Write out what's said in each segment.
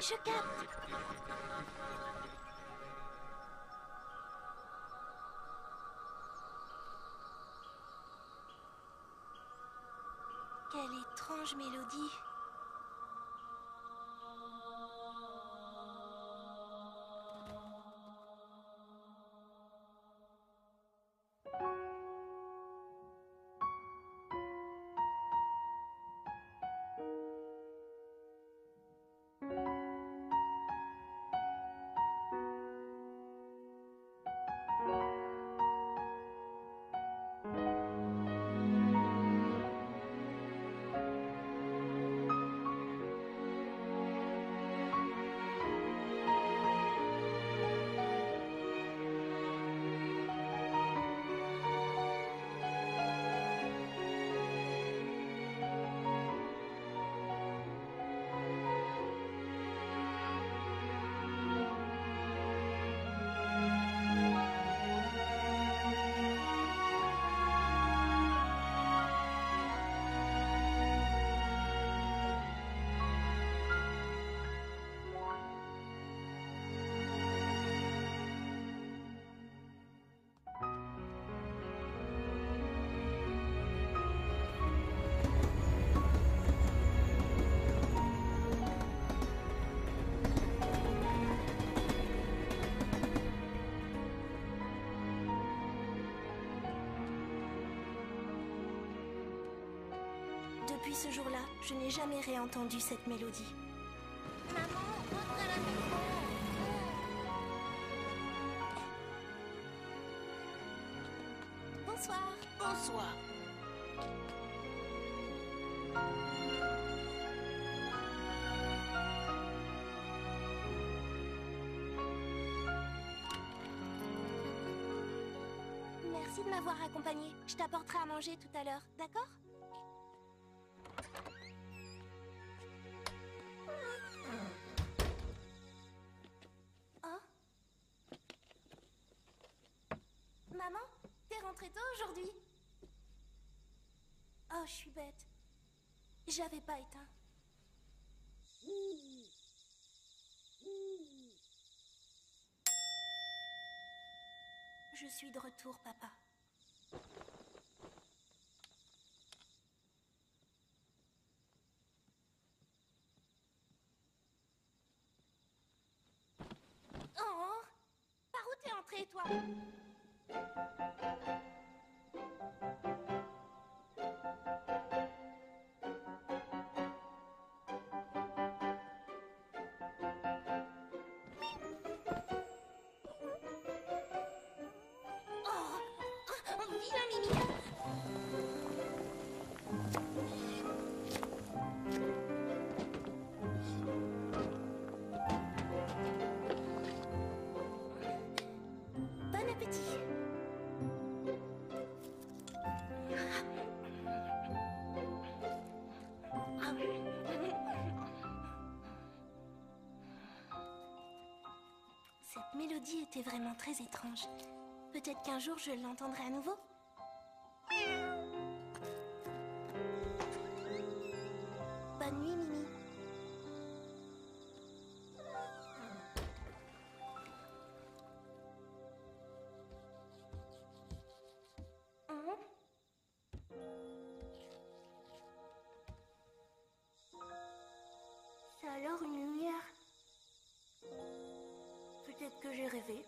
Je capte. Quelle étrange mélodie. Depuis ce jour-là, je n'ai jamais réentendu cette mélodie. Maman, rentre à la maison. Bonsoir. Bonsoir. Merci de m'avoir accompagnée. Je t'apporterai à manger tout à l'heure, d'accord? Oh? Maman, t'es rentrée tôt aujourd'hui? Oh, je suis bête. J'avais pas éteint. Je suis de retour, papa. Oh! Par où t'es entré, toi? Oh! Viens, Mimi! Bon appétit! Cette mélodie était vraiment très étrange. Peut-être qu'un jour je l'entendrai à nouveau. Bonne nuit, Mimi. Hein? C'est alors une lumière. Peut-être que j'ai rêvé.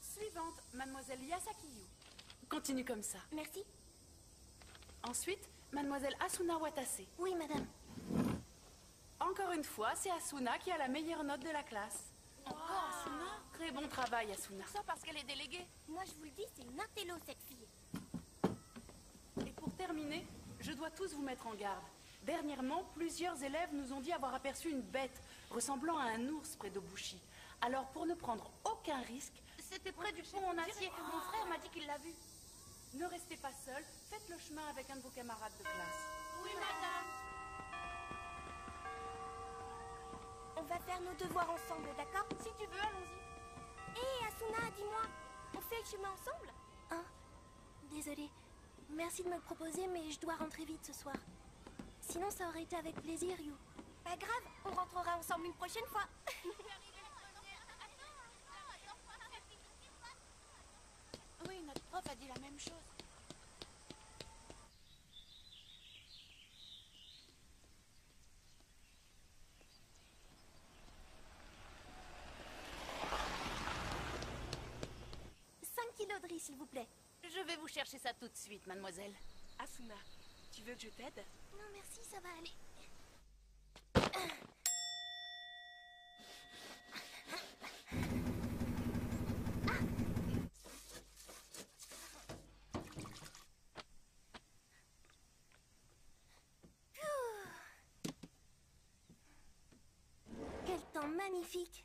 Suivante, mademoiselle Yasakiyu. Continue comme ça. Merci. Ensuite, mademoiselle Asuna Watase. Oui, madame. Encore une fois, c'est Asuna qui a la meilleure note de la classe. Encore Asuna? Très bon travail, Asuna. Ça parce qu'elle est déléguée. Moi, je vous le dis, c'est une intello, cette fille. Et pour terminer, je dois tous vous mettre en garde. Dernièrement, plusieurs élèves nous ont dit avoir aperçu une bête ressemblant à un ours près d'Obushi. Alors, pour ne prendre aucun risque, C'était près du pont en acier. Mon frère m'a dit qu'il l'a vu. Ne restez pas seul, faites le chemin avec un de vos camarades de classe. Oui, madame. On va faire nos devoirs ensemble, d'accord? Si tu veux, allons-y. Hé, Asuna, dis-moi, on fait le chemin ensemble? Hein? Désolée. Merci de me le proposer, mais je dois rentrer vite ce soir. Sinon, ça aurait été avec plaisir, You. Pas grave, on rentrera ensemble une prochaine fois. Oui, notre prof a dit la même chose. Kilos de riz, s'il vous plaît. Je vais vous chercher ça tout de suite, mademoiselle. Asuna, tu veux que je t'aide? Non, merci, ça va aller. Quel temps magnifique!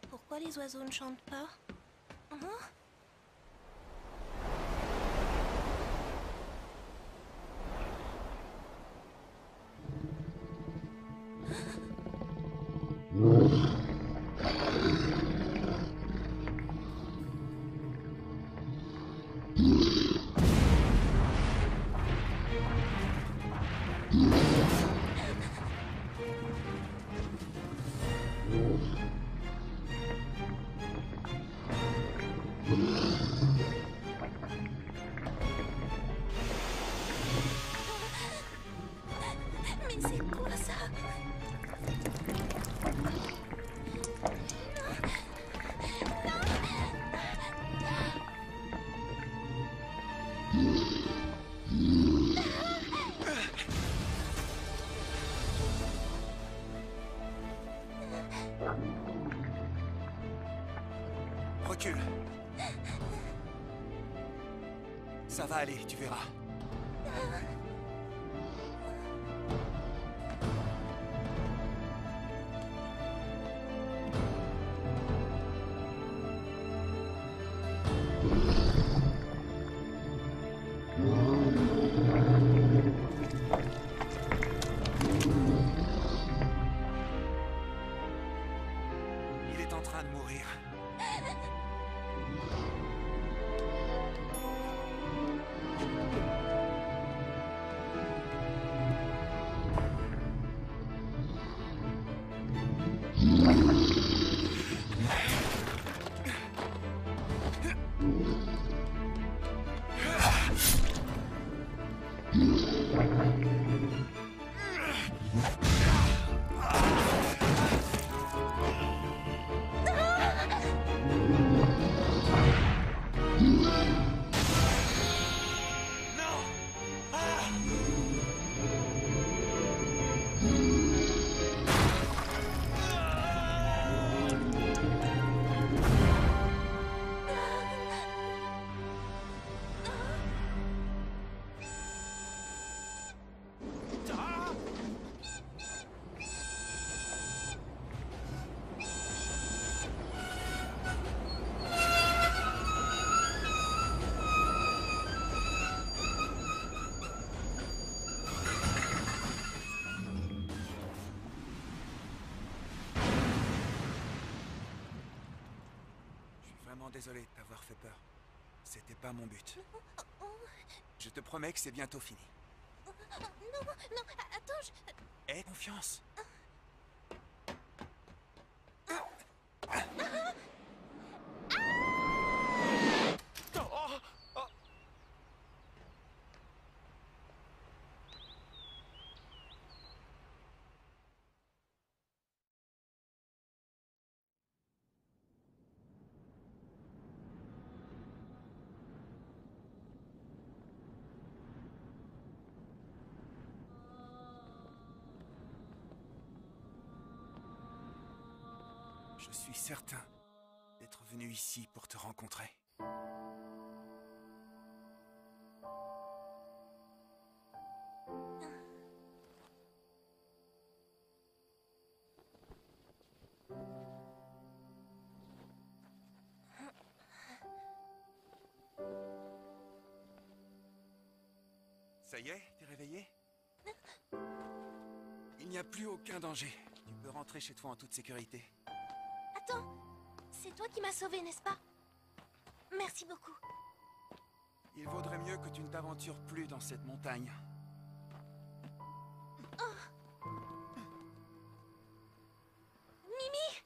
Pourquoi les oiseaux ne chantent pas? Hein? Mais c'est quoi ça? Recule. Ça va aller, tu verras. Il est en train de mourir. Désolé de t'avoir fait peur. C'était pas mon but. Je te promets que c'est bientôt fini. Non, non, attends, je... Aie confiance. Je suis certain d'être venu ici pour te rencontrer. Ça y est, t'es réveillé? Il n'y a plus aucun danger. Tu peux rentrer chez toi en toute sécurité. Attends, c'est toi qui m'as sauvé, n'est-ce pas? Merci beaucoup. Il vaudrait mieux que tu ne t'aventures plus dans cette montagne. Mimi!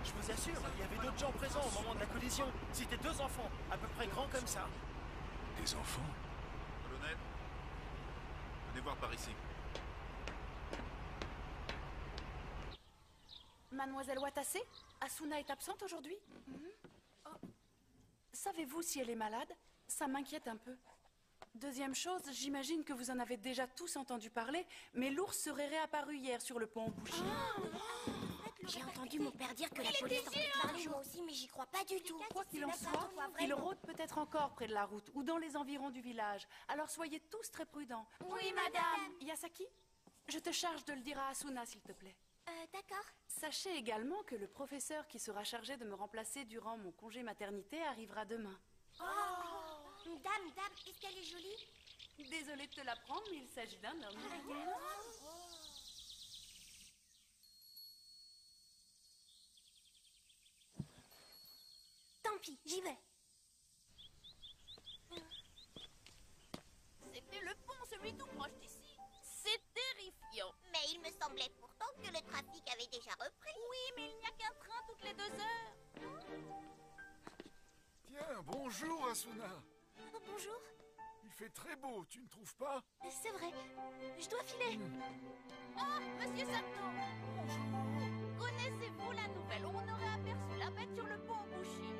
Je vous assure, il y avait d'autres gens présents au moment de la collision. C'était 2 enfants, à peu près grands comme ça. Des enfants? Colonel, venez voir par ici. Mademoiselle Watasse, Asuna est absente aujourd'hui? Oh. Savez-vous si elle est malade? Ça m'inquiète un peu. Deuxième chose, j'imagine que vous en avez déjà tous entendu parler, mais l'ours serait réapparu hier sur le pont Bushi. J'ai entendu mon père dire que la police en fait parler, moi aussi, mais j'y crois pas du tout. Quoi qu'il en soit, il rôde peut-être encore près de la route ou dans les environs du village. Alors soyez tous très prudents. Oui, madame. Yasaki, je te charge de le dire à Asuna, s'il te plaît. D'accord. Sachez également que le professeur qui sera chargé de me remplacer durant mon congé maternité arrivera demain. Dame, est-ce qu'elle est jolie? Désolée de te l'apprendre, mais il s'agit d'un homme. Tant pis, j'y vais. C'était le pont, celui tout proche d'ici. C'est terrifiant. Mais il me semblait pourtant que le trafic avait déjà repris. Oui, mais il n'y a qu'un train toutes les 2 heures. Tiens, bonjour Asuna. Bonjour. Il fait très beau, tu ne trouves pas? C'est vrai. Je dois filer. Ah, monsieur Sato. Bonjour. Connaissez-vous la nouvelle où on aurait aperçu la bête sur le pont Bushi?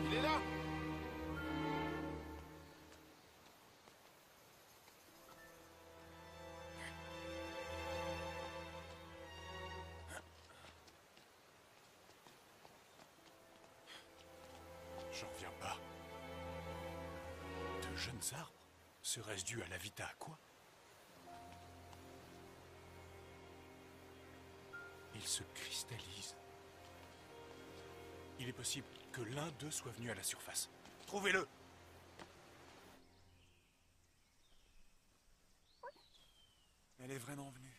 Il est là! J'en reviens pas. De jeunes arbres? Serait-ce dû à la Vita Aqua? Ils se cristallisent. Il est possible que l'un d'eux soit venu à la surface. Trouvez-le! Elle est vraiment venue.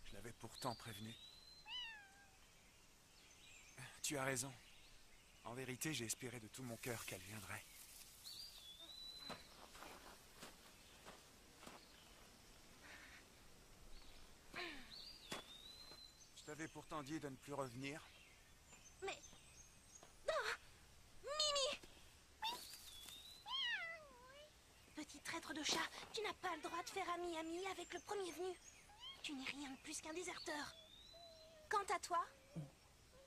Je l'avais pourtant prévenue. Tu as raison. En vérité, j'ai espéré de tout mon cœur qu'elle viendrait. Je t'avais pourtant dit de ne plus revenir. Mais... Non! Mimi! Petit traître de chat, tu n'as pas le droit de faire ami-ami avec le premier venu. Tu n'es rien de plus qu'un déserteur. Quant à toi,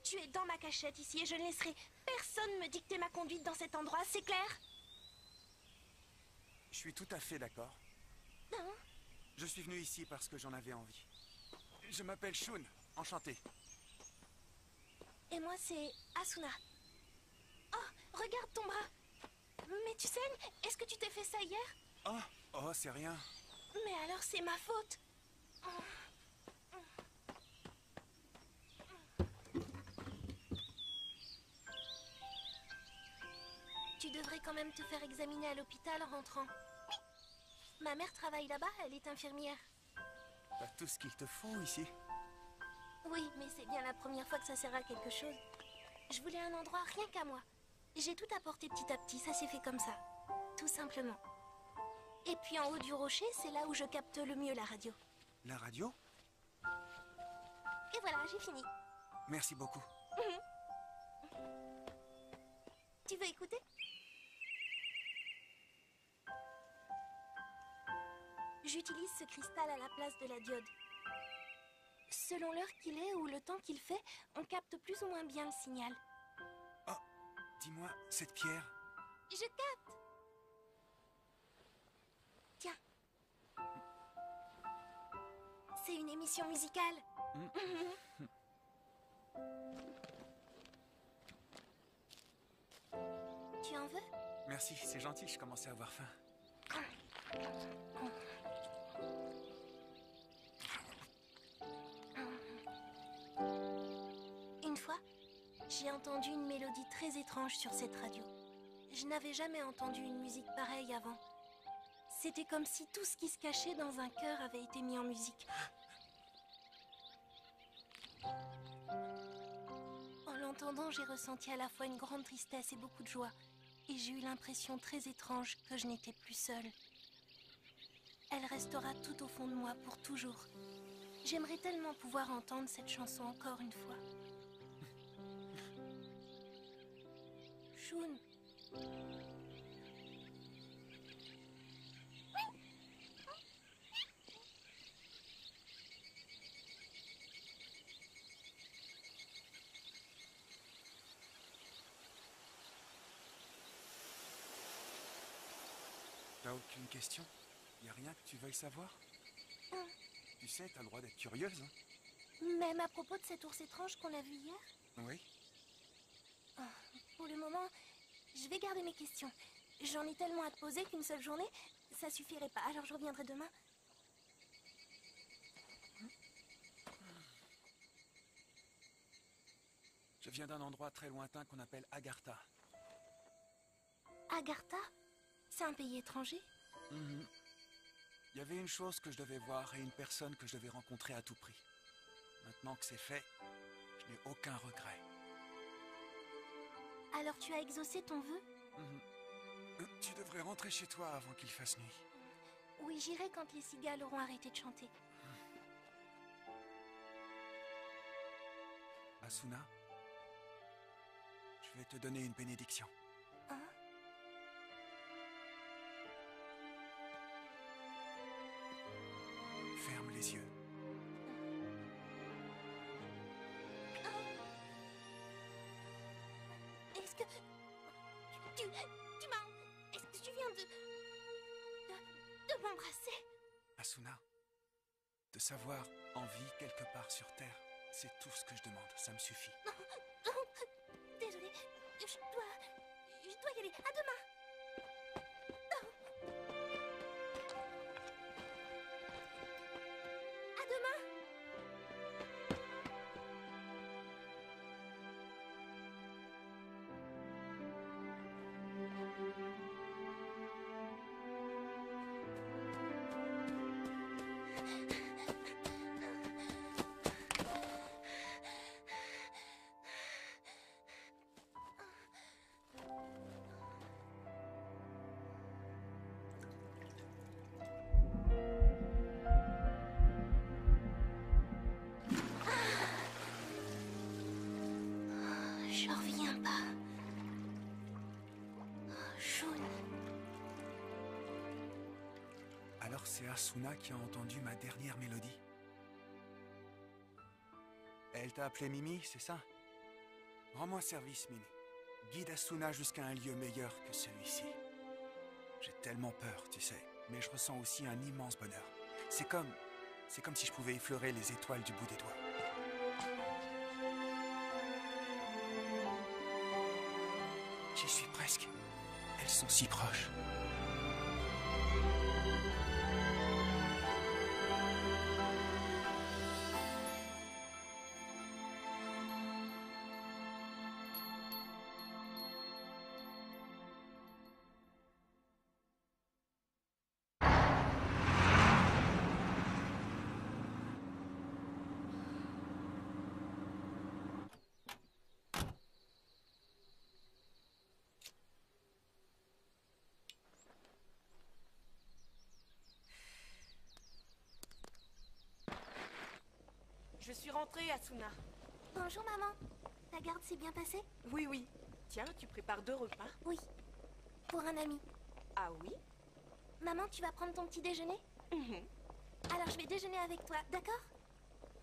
tu es dans ma cachette ici et je ne laisserai personne me dicter ma conduite dans cet endroit, c'est clair? Je suis tout à fait d'accord. Non? Je suis venu ici parce que j'en avais envie. Je m'appelle Shun, enchanté. Et moi, c'est Asuna. Oh, regarde ton bras. Mais tu saignes? Est-ce que tu t'es fait ça hier? Oh, c'est rien. Mais alors, c'est ma faute. Tu devrais quand même te faire examiner à l'hôpital en rentrant. Ma mère travaille là-bas, elle est infirmière. T'as tout ce qu'il te faut ici. Oui, mais c'est bien la première fois que ça sert à quelque chose. Je voulais un endroit rien qu'à moi. J'ai tout apporté petit à petit, ça s'est fait comme ça. Tout simplement. Et puis en haut du rocher, c'est là où je capte le mieux la radio. La radio? Et voilà, j'ai fini. Merci beaucoup. Tu veux écouter? J'utilise ce cristal à la place de la diode. Selon l'heure qu'il est ou le temps qu'il fait, on capte plus ou moins bien le signal. Oh, dis-moi, cette pierre... Je capte! Tiens. C'est une émission musicale. Tu en veux? Merci, c'est gentil, je commençais à avoir faim. Une fois, j'ai entendu une mélodie très étrange sur cette radio. Je n'avais jamais entendu une musique pareille avant. C'était comme si tout ce qui se cachait dans un cœur avait été mis en musique. En l'entendant, j'ai ressenti à la fois une grande tristesse et beaucoup de joie. Et j'ai eu l'impression très étrange que je n'étais plus seule. Elle restera tout au fond de moi pour toujours. J'aimerais tellement pouvoir entendre cette chanson encore une fois. Shun. T'as aucune question? Y a rien que tu veuilles savoir? Tu sais, t'as le droit d'être curieuse, hein? Même à propos de cet ours étrange qu'on a vu hier? Oui. Pour le moment, je vais garder mes questions. J'en ai tellement à te poser qu'une seule journée, ça suffirait pas. Alors je reviendrai demain. Je viens d'un endroit très lointain qu'on appelle Agartha. Agartha? C'est un pays étranger? Il y avait une chose que je devais voir et une personne que je devais rencontrer à tout prix. Maintenant que c'est fait, je n'ai aucun regret. Alors tu as exaucé ton vœu? Tu devrais rentrer chez toi avant qu'il fasse nuit. Oui, j'irai quand les cigales auront arrêté de chanter. Asuna, je vais te donner une bénédiction. Hein? Ferme les yeux. Est-ce que... Tu m'as... Est-ce que tu viens de m'embrasser? Asuna, de savoir en vie quelque part sur Terre, c'est tout ce que je demande, ça me suffit. Désolée, je dois y aller. À demain. À demain. Je reviens pas. Shun. Alors c'est Asuna qui a entendu ma dernière mélodie. Elle t'a appelé Mimi, c'est ça? Rends-moi service, Mimi. Guide Asuna jusqu'à un lieu meilleur que celui-ci. J'ai tellement peur, tu sais, mais je ressens aussi un immense bonheur. C'est comme si je pouvais effleurer les étoiles du bout des doigts. J'y suis presque. Elles sont si proches. rentrée, Asuna. Bonjour, maman. Ta garde s'est bien passée? Oui, oui. Tiens, tu prépares 2 repas? Oui. Pour un ami. Ah oui? Maman, tu vas prendre ton petit déjeuner? Alors je vais déjeuner avec toi, d'accord?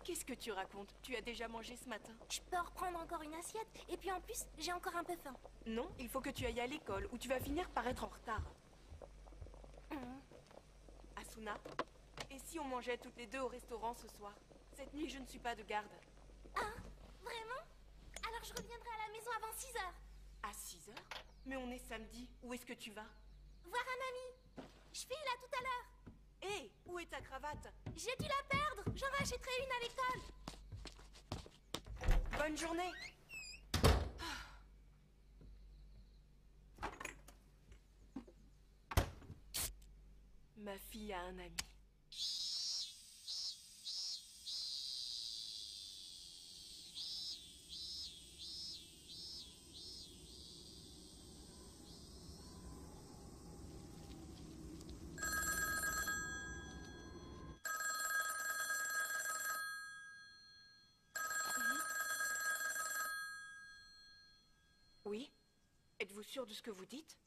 Qu'est-ce que tu racontes? Tu as déjà mangé ce matin? Je peux reprendre encore une assiette, et puis en plus, j'ai encore un peu faim. Non, il faut que tu ailles à l'école, ou tu vas finir par être en retard. Asuna, et si on mangeait toutes les 2 au restaurant ce soir? Cette nuit, je ne suis pas de garde. Ah, vraiment? Alors je reviendrai à la maison avant 6 heures. À 6 heures? Mais on est samedi, où est-ce que tu vas? Voir un ami. Je file à tout à l'heure. Hé, où est ta cravate? J'ai dû la perdre. J'en rachèterai une à l'école. Bonne journée. Ma fille a un ami. Oui? Êtes-vous sûr de ce que vous dites?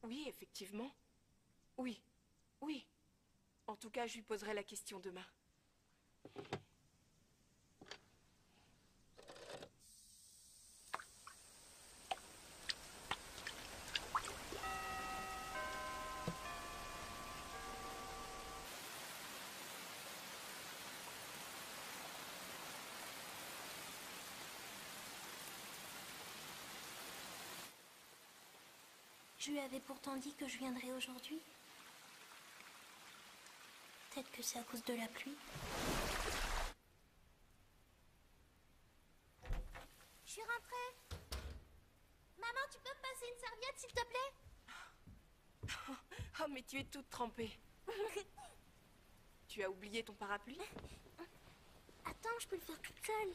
Oui, effectivement. Oui. Oui. En tout cas, je lui poserai la question demain. Je lui avais pourtant dit que je viendrais aujourd'hui. Peut-être que c'est à cause de la pluie. Je suis rentrée. Maman, tu peux me passer une serviette, s'il te plaît? Oh, mais tu es toute trempée. Tu as oublié ton parapluie? Attends, je peux le faire toute seule.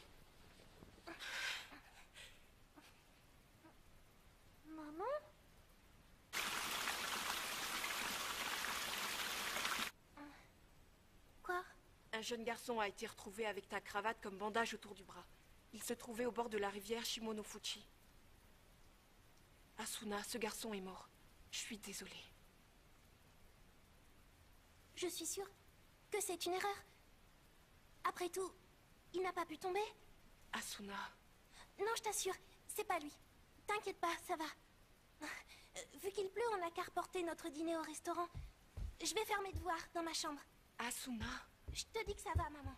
Maman? Quoi? Un jeune garçon a été retrouvé avec ta cravate comme bandage autour du bras. Il se trouvait au bord de la rivière Shimonofuchi. Asuna, ce garçon est mort. Je suis désolée. Je suis sûre que c'est une erreur. Après tout, il n'a pas pu tomber. Asuna. Non, je t'assure, c'est pas lui. T'inquiète pas, ça va. Vu qu'il pleut, on n'a qu'à reporter notre dîner au restaurant. Je vais faire mes devoirs dans ma chambre. Asuna. Je te dis que ça va, maman.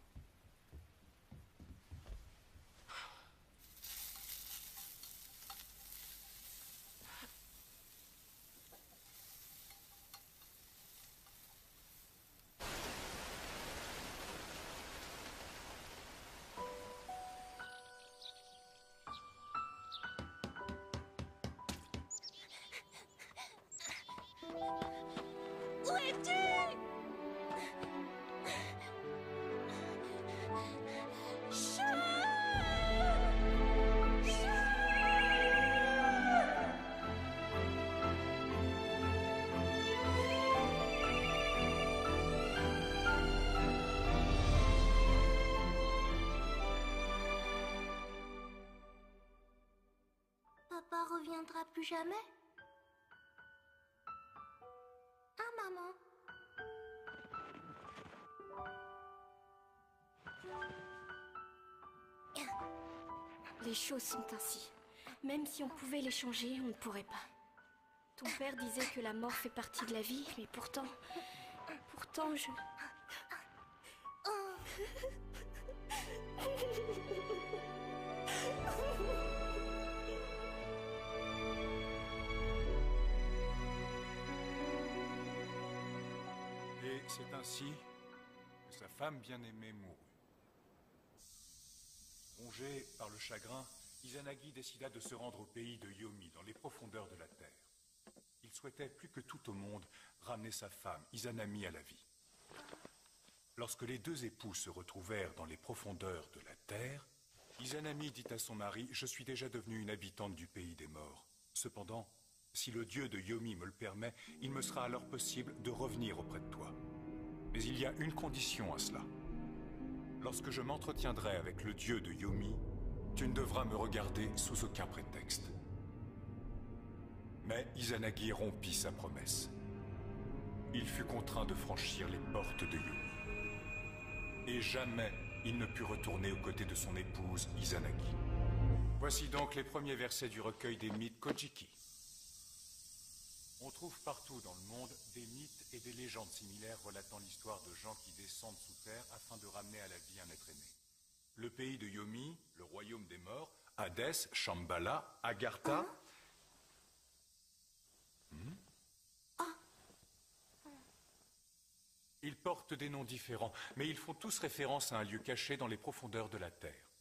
Où es-tu? Papa reviendra plus jamais? Ah, maman. Les choses sont ainsi. Même si on pouvait les changer, on ne pourrait pas. Ton père disait que la mort fait partie de la vie, mais pourtant je... Et c'est ainsi que sa femme bien-aimée mourut. Rongé par le chagrin, Izanagi décida de se rendre au pays de Yomi, dans les profondeurs de la terre. Il souhaitait plus que tout au monde ramener sa femme, Izanami, à la vie. Lorsque les 2 époux se retrouvèrent dans les profondeurs de la terre, Izanami dit à son mari « Je suis déjà devenue une habitante du pays des morts. Cependant, si le dieu de Yomi me le permet, il me sera alors possible de revenir auprès de toi. Mais il y a une condition à cela. Lorsque je m'entretiendrai avec le dieu de Yomi, tu ne devras me regarder sous aucun prétexte. Mais Izanagi rompit sa promesse. Il fut contraint de franchir les portes de Yomi. Et jamais il ne put retourner aux côtés de son épouse Izanagi. Voici donc les premiers versets du recueil des mythes Kojiki. On trouve partout dans le monde des mythes et des légendes similaires relatant l'histoire de gens qui descendent sous terre afin de ramener à la vie un être aimé. Le pays de Yomi, le royaume des morts, Hadès, Shambhala, Agartha... Ils portent des noms différents, mais ils font tous référence à un lieu caché dans les profondeurs de la terre.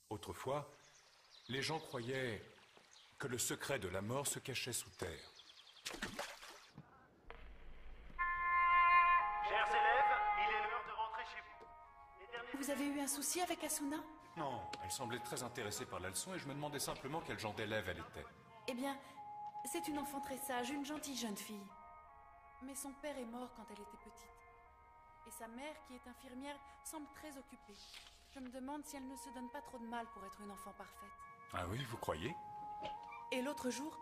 Autrefois, les gens croyaient que le secret de la mort se cachait sous terre. Chers élèves, il est l'heure de rentrer chez vous. Vous avez eu un souci avec Asuna? Non, elle semblait très intéressée par la leçon et je me demandais simplement quel genre d'élève elle était. Eh bien, c'est une enfant très sage, une gentille jeune fille. Mais son père est mort quand elle était petite. Et sa mère, qui est infirmière, semble très occupée. Je me demande si elle ne se donne pas trop de mal pour être une enfant parfaite. Ah oui, vous croyez? Et l'autre jour,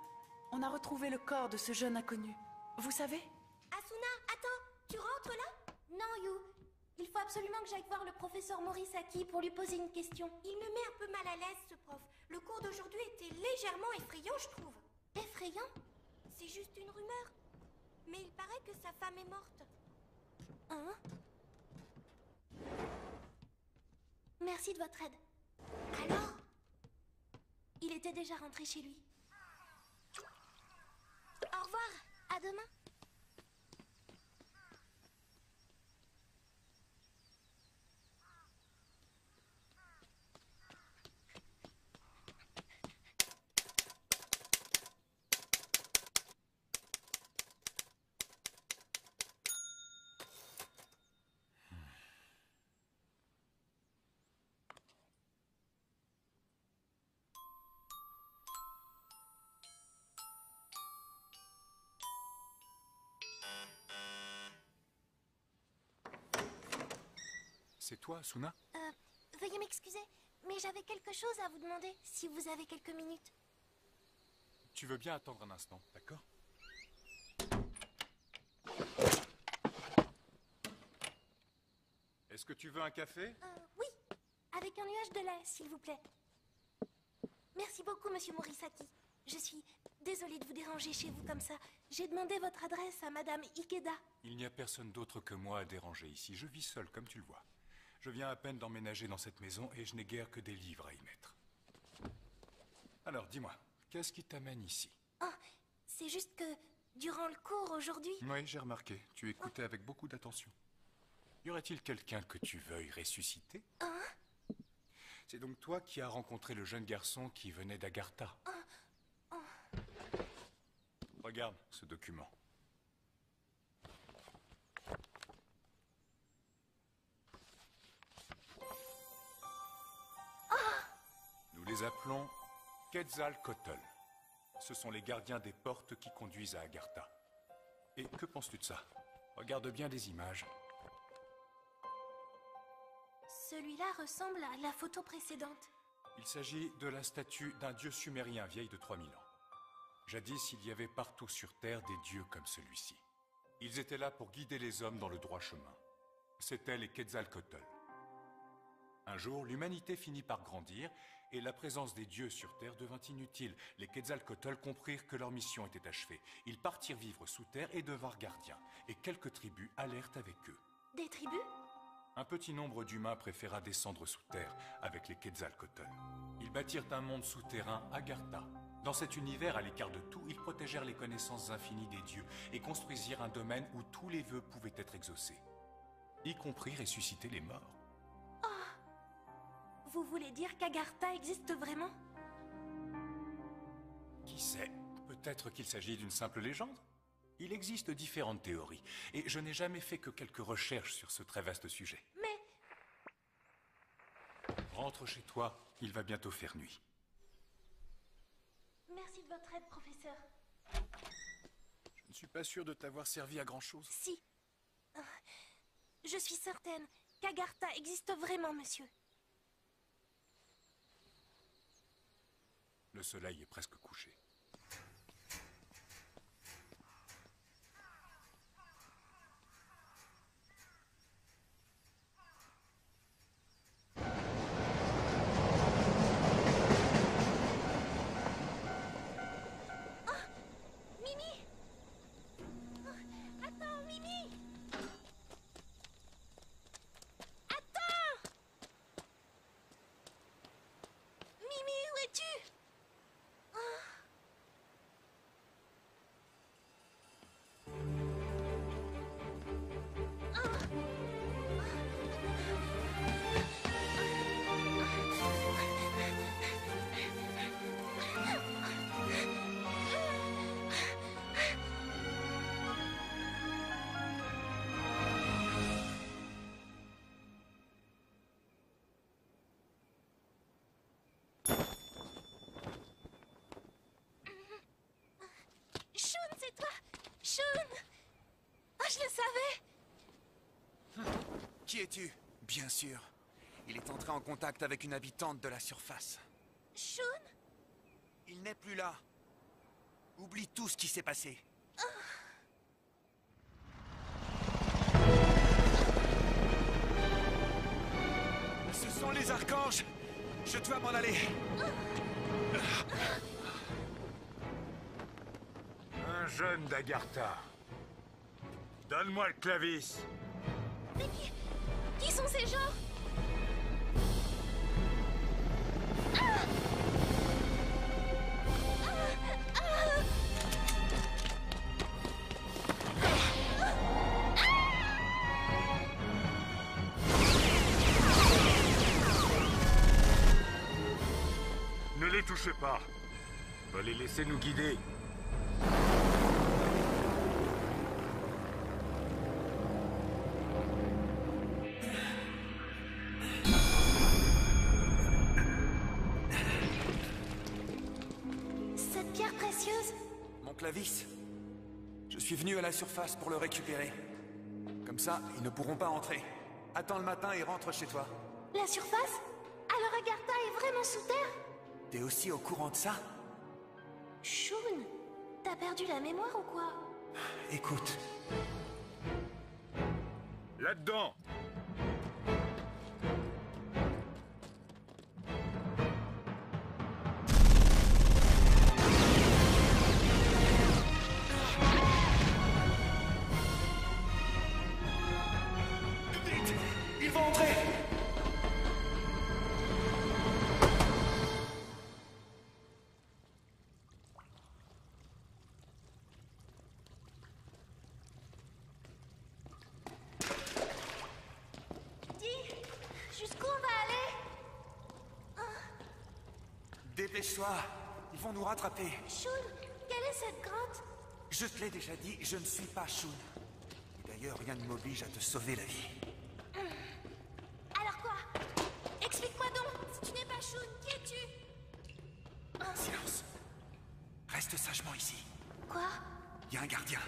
on a retrouvé le corps de ce jeune inconnu. Vous savez? Asuna, attends, tu rentres là? Non, Yu. Il faut absolument que j'aille voir le professeur Morisaki pour lui poser une question. Il me met un peu mal à l'aise, ce prof. Le cours d'aujourd'hui était légèrement effrayant, je trouve. Effrayant? C'est juste une rumeur. Mais il paraît que sa femme est morte. Hein? Merci de votre aide. Alors? Il était déjà rentré chez lui. Au revoir. À demain. C'est toi, Asuna? Veuillez m'excuser, mais j'avais quelque chose à vous demander, si vous avez quelques minutes. Tu veux bien attendre un instant, d'accord? Est-ce que tu veux un café? Oui, avec un nuage de lait, s'il vous plaît. Merci beaucoup, monsieur Morisaki. Je suis désolée de vous déranger chez vous comme ça. J'ai demandé votre adresse à madame Ikeda. Il n'y a personne d'autre que moi à déranger ici. Je vis seul, comme tu le vois. Je viens à peine d'emménager dans cette maison et je n'ai guère que des livres à y mettre. Alors, dis-moi, qu'est-ce qui t'amène ici? Oh, c'est juste que, durant le cours aujourd'hui... Oui, j'ai remarqué. Tu écoutais avec beaucoup d'attention. Y aurait-il quelqu'un que tu veuilles ressusciter? Hein? C'est donc toi qui as rencontré le jeune garçon qui venait d'Agartha. Regarde ce document. Nous les appelons Quetzalcoatl. Ce sont les gardiens des portes qui conduisent à Agartha. Et que penses-tu de ça? Regarde bien les images. Celui-là ressemble à la photo précédente. Il s'agit de la statue d'un dieu sumérien vieille de 3000 ans. Jadis, il y avait partout sur Terre des dieux comme celui-ci. Ils étaient là pour guider les hommes dans le droit chemin. C'étaient les Quetzalcoatl. Un jour, l'humanité finit par grandir et la présence des dieux sur Terre devint inutile. Les Quetzalcoatl comprirent que leur mission était achevée. Ils partirent vivre sous terre et devinrent gardiens. Et quelques tribus allèrent avec eux. Des tribus? Un petit nombre d'humains préféra descendre sous terre avec les Quetzalcoatl. Ils bâtirent un monde souterrain, Agartha. Dans cet univers, à l'écart de tout, ils protégèrent les connaissances infinies des dieux et construisirent un domaine où tous les vœux pouvaient être exaucés, y compris ressusciter les morts. Oh! Vous voulez dire qu'Agartha existe vraiment? Qui sait? Peut-être qu'il s'agit d'une simple légende? Il existe différentes théories, et je n'ai jamais fait que quelques recherches sur ce très vaste sujet. Mais... Rentre chez toi, il va bientôt faire nuit. Merci de votre aide, professeur. Je ne suis pas sûr de t'avoir servi à grand-chose. Si. Je suis certaine. qu'Agartha existe vraiment, monsieur. Le soleil est presque couché. Mimi! Attends, Mimi! Attends! Mimi, où es-tu? Shun, c'est toi! Shun! Ah, je le savais! Qui es-tu? Bien sûr. Il est entré en contact avec une habitante de la surface. Shun? Il n'est plus là. Oublie tout ce qui s'est passé. Ce sont les archanges. Je dois m'en aller. Un jeune d'Agartha. Donne-moi le clavis. Mais qui sont ces gens? Ne les touchez pas. On va les laisser nous guider. Cette pierre précieuse? Mon clavis. Je suis venu à la surface pour le récupérer. Comme ça, ils ne pourront pas entrer. Attends le matin et rentre chez toi. La surface? Alors Agartha est vraiment sous terre? T'es aussi au courant de ça? Shun, t'as perdu la mémoire ou quoi? Écoute. Là-dedans. Vite! Ils vont entrer! Jusqu'où on va aller? Dépêche-toi! Ils vont nous rattraper. Shun, quelle est cette grotte? Je te l'ai déjà dit, je ne suis pas Shun. Et d'ailleurs, rien ne m'oblige à te sauver la vie. Alors quoi? Explique-moi donc, si tu n'es pas Shun, qui es-tu? Silence. Reste sagement ici. Quoi? Il y a un gardien.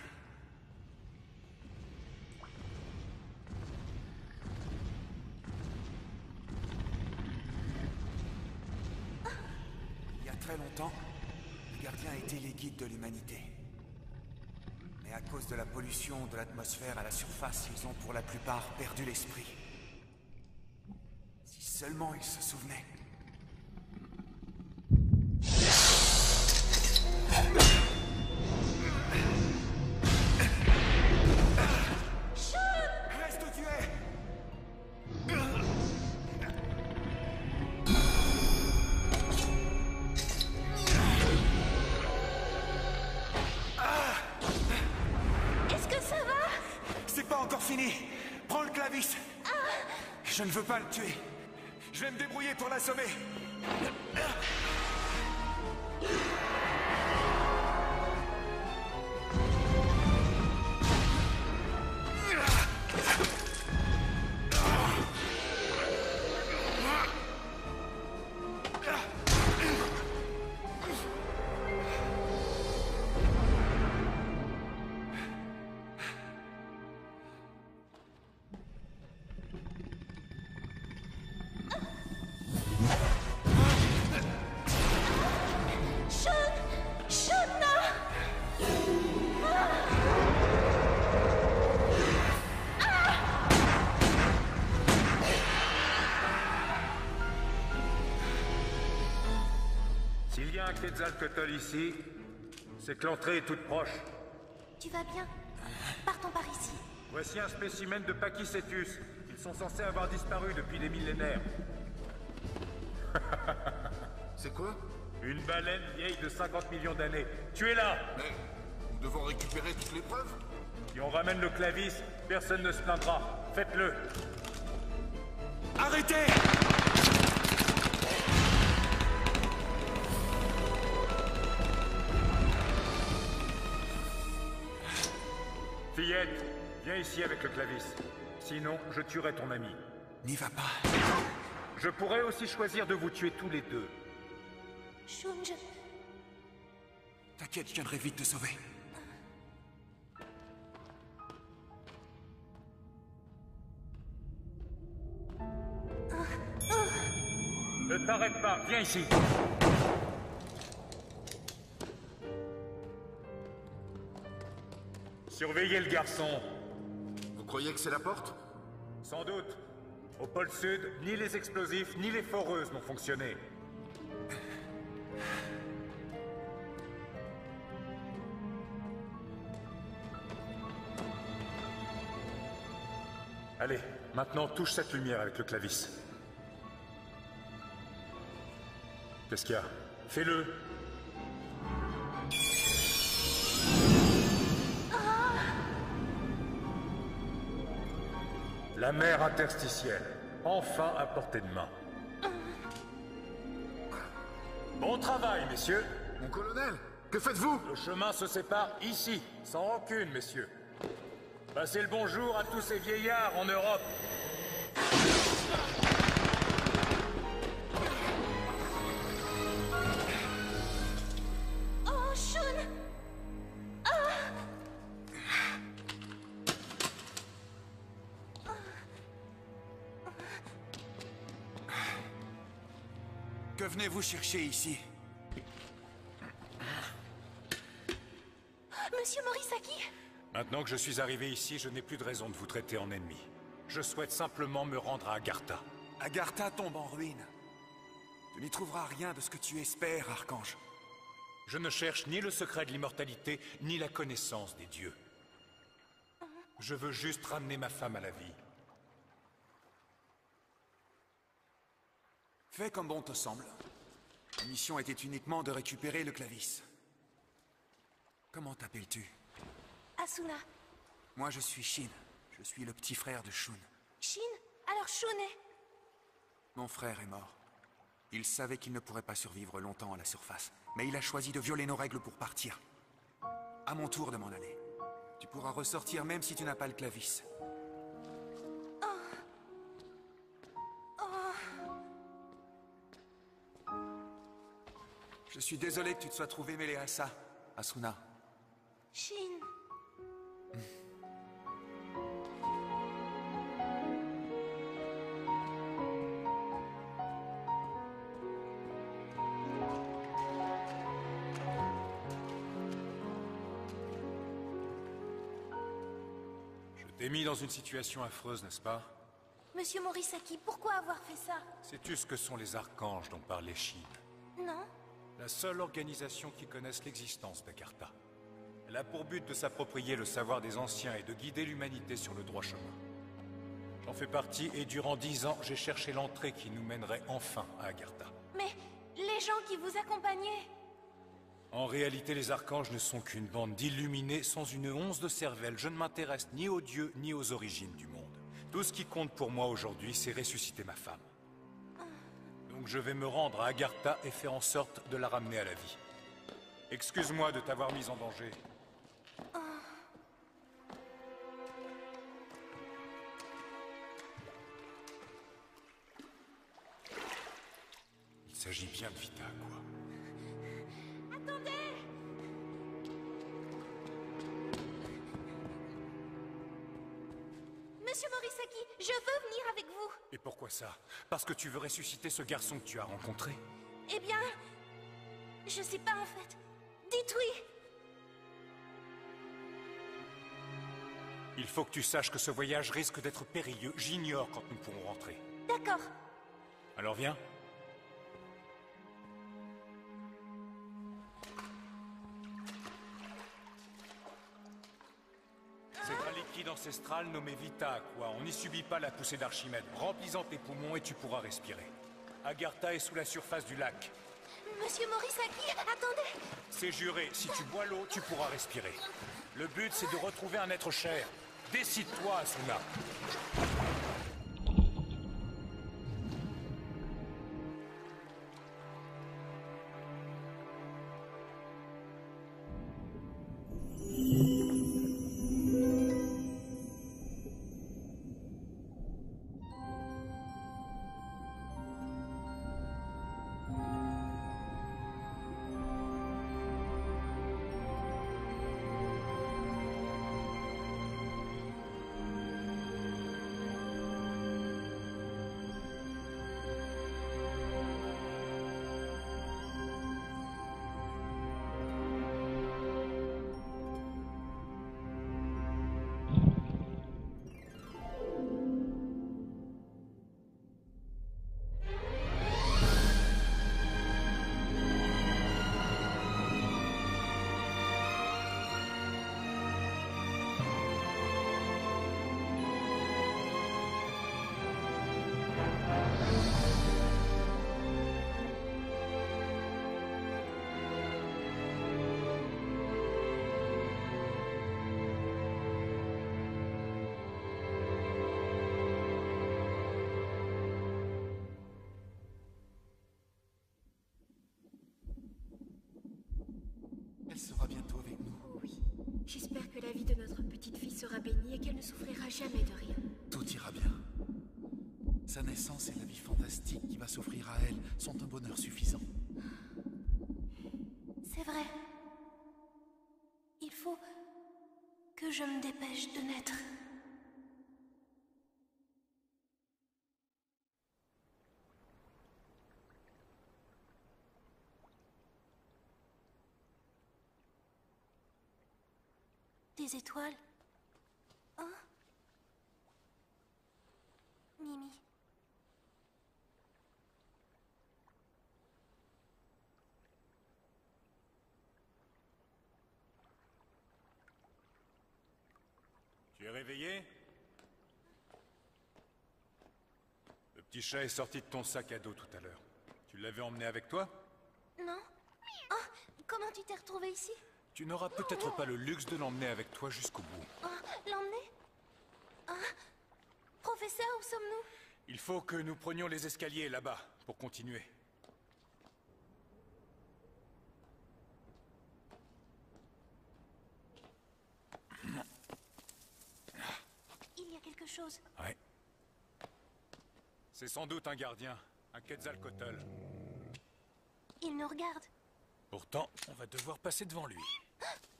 Il y a très longtemps, les gardiens étaient les guides de l'humanité. Mais à cause de la pollution de l'atmosphère à la surface, ils ont pour la plupart perdu l'esprit. Si seulement ils se souvenaient. Reste où tu es! Est-ce que ça va? C'est pas encore fini! Prends le clavis! Je ne veux pas le tuer. Je vais me débrouiller pour l'assommer. 1 Quetzalcoatl ici, c'est que l'entrée est toute proche. Tu vas bien? Partons par ici. Voici un spécimen de Pachycetus. Ils sont censés avoir disparu depuis des millénaires. C'est quoi? Une baleine vieille de 50 millions d'années. Tu es là! Mais nous devons récupérer toutes les preuves. Si on ramène le clavis, personne ne se plaindra. Faites-le. Arrêtez! Fillette, viens ici avec le clavis. Sinon, je tuerai ton ami. N'y va pas. Je pourrais aussi choisir de vous tuer tous les deux. Shun, T'inquiète, je viendrai vite te sauver. Ne t'arrête pas, viens ici. Surveillez le garçon. Vous croyez que c'est la porte? Sans doute. Au pôle sud, ni les explosifs, ni les foreuses n'ont fonctionné. Allez, maintenant touche cette lumière avec le clavis. Qu'est-ce qu'il y a? Fais-le. La mer interstitielle, enfin à portée de main. Bon travail, messieurs. Mon colonel, que faites-vous? Le chemin se sépare ici, sans rancune, messieurs. Passez le bonjour à tous ces vieillards en Europe. Oh, Shun! Que venez-vous chercher ici? Monsieur Morisaki? Maintenant que je suis arrivé ici, je n'ai plus de raison de vous traiter en ennemi. Je souhaite simplement me rendre à Agartha. Agartha tombe en ruine. Tu n'y trouveras rien de ce que tu espères, Archange. Je ne cherche ni le secret de l'immortalité, ni la connaissance des dieux. Je veux juste ramener ma femme à la vie. Fais comme bon te semble. La mission était uniquement de récupérer le clavis. Comment t'appelles-tu? Asuna. Moi, je suis Shin. Je suis le petit frère de Shun. Shin? Alors Shun est... Mon frère est mort. Il savait qu'il ne pourrait pas survivre longtemps à la surface, mais il a choisi de violer nos règles pour partir. À mon tour de m'en aller. Tu pourras ressortir même si tu n'as pas le clavis. Je suis désolé que tu te sois trouvé mêlé à ça, Asuna. Shin... Je t'ai mis dans une situation affreuse, n'est-ce pas? Monsieur Morisaki, pourquoi avoir fait ça? Sais-tu ce que sont les archanges dont parlait Shin? Non? La seule organisation qui connaisse l'existence d'Agartha. Elle a pour but de s'approprier le savoir des anciens et de guider l'humanité sur le droit chemin. J'en fais partie et durant 10 ans, j'ai cherché l'entrée qui nous mènerait enfin à Agartha. Mais les gens qui vous accompagnaient... En réalité, les archanges ne sont qu'une bande d'illuminés sans une once de cervelle. Je ne m'intéresse ni aux dieux ni aux origines du monde. Tout ce qui compte pour moi aujourd'hui, c'est ressusciter ma femme. Donc je vais me rendre à Agartha et faire en sorte de la ramener à la vie. Excuse-moi de t'avoir mise en danger. Il s'agit bien de Vita, quoi. Attendez! Monsieur Morisaki, je veux venir avec vous. Et pourquoi ça? Parce que tu veux ressusciter ce garçon que tu as rencontré? Eh bien... je sais pas en fait. Dites oui. Il faut que tu saches que ce voyage risque d'être périlleux. J'ignore quand nous pourrons rentrer. D'accord. Alors viens. liquide ancestral nommé Vita Aqua. On n'y subit pas la poussée d'Archimède. Remplis-en tes poumons et tu pourras respirer. Agartha est sous la surface du lac. Monsieur Morisaki, attendez! C'est juré, si tu bois l'eau, tu pourras respirer. Le but, c'est de retrouver un être cher. Décide-toi, Asuna. Elle sera bientôt avec nous. Oui. J'espère que la vie de notre petite fille sera bénie et qu'elle ne souffrira jamais de rien. Tout ira bien. Sa naissance et la vie fantastique qui va s'offrir à elle sont un bonheur suffisant. C'est vrai. Il faut que je me dépêche de naître. Des étoiles. Hein? Mimi. Tu es réveillé? Le petit chat est sorti de ton sac à dos tout à l'heure. Tu l'avais emmené avec toi? Non? Oh, comment tu t'es retrouvé ici? Tu n'auras peut-être pas le luxe de l'emmener avec toi jusqu'au bout. Oh, l'emmener? Ah, professeur, où sommes-nous? Il faut que nous prenions les escaliers là-bas pour continuer. Il y a quelque chose. Ouais. C'est sans doute un gardien, un Quetzalcoatl. Il nous regarde. Pourtant, on va devoir passer devant lui.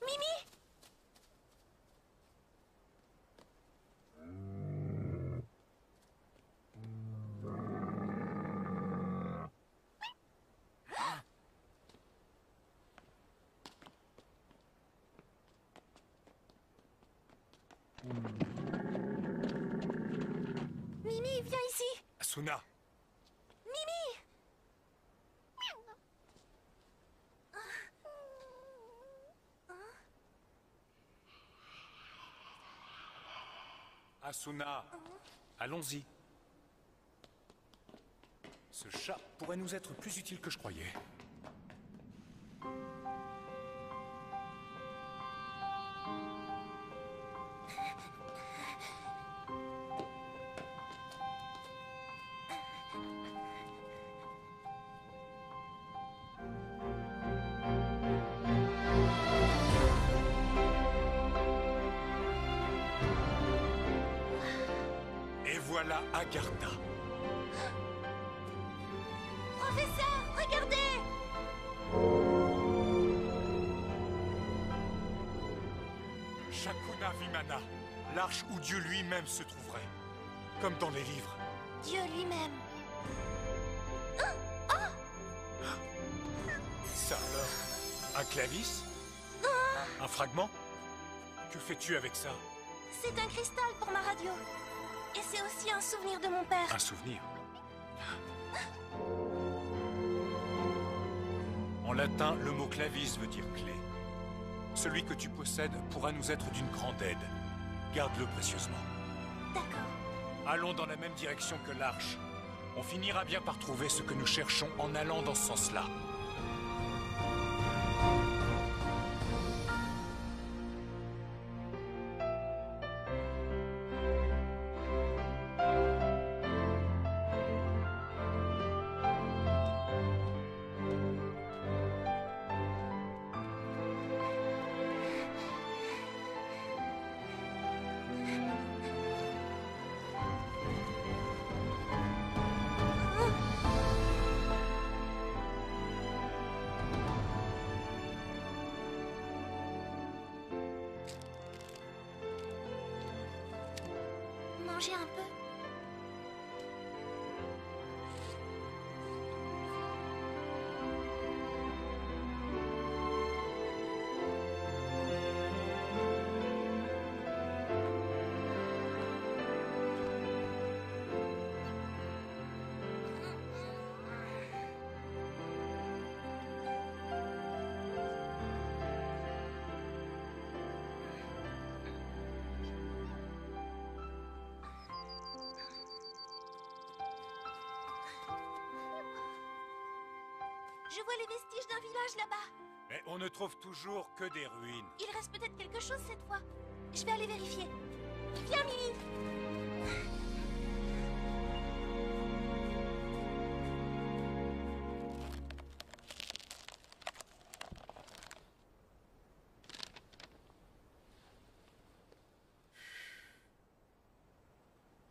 Mimi! Mimi, viens ici! Asuna! Mimi! Asuna, allons-y. Ce chat pourrait nous être plus utile que je croyais. Voilà Agartha. Professeur, regardez! Shakuna Vimana, l'arche où Dieu lui-même se trouverait. Comme dans les livres. Dieu lui-même. Ça alors? Un clavis? Un fragment? Que fais-tu avec ça? C'est un cristal pour ma radio. Et c'est aussi un souvenir de mon père. Un souvenir? En latin, le mot clavis veut dire clé. Celui que tu possèdes pourra nous être d'une grande aide. Garde-le précieusement. D'accord. Allons dans la même direction que l'arche. On finira bien par trouver ce que nous cherchons en allant dans ce sens-là. Manger un peu. Je vois les vestiges d'un village là-bas. Mais on ne trouve toujours que des ruines. Il reste peut-être quelque chose cette fois. Je vais aller vérifier. Viens, Mimi.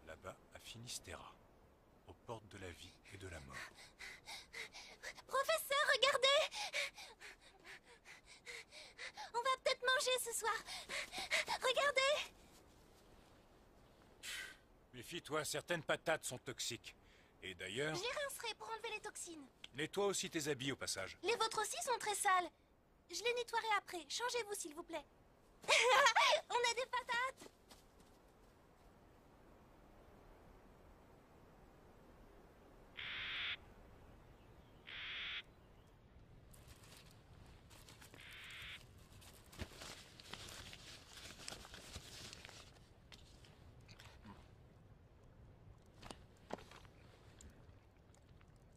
Là-bas, à Finistera, aux portes de la vie et de la mort. Professeur, regardez! On va peut-être manger ce soir. Regardez! Méfie-toi, certaines patates sont toxiques. Et d'ailleurs, Je les rincerai pour enlever les toxines. nettoie aussi tes habits au passage. Les vôtres aussi sont très sales. Je les nettoierai après. Changez-vous, s'il vous plaît. On a des patates!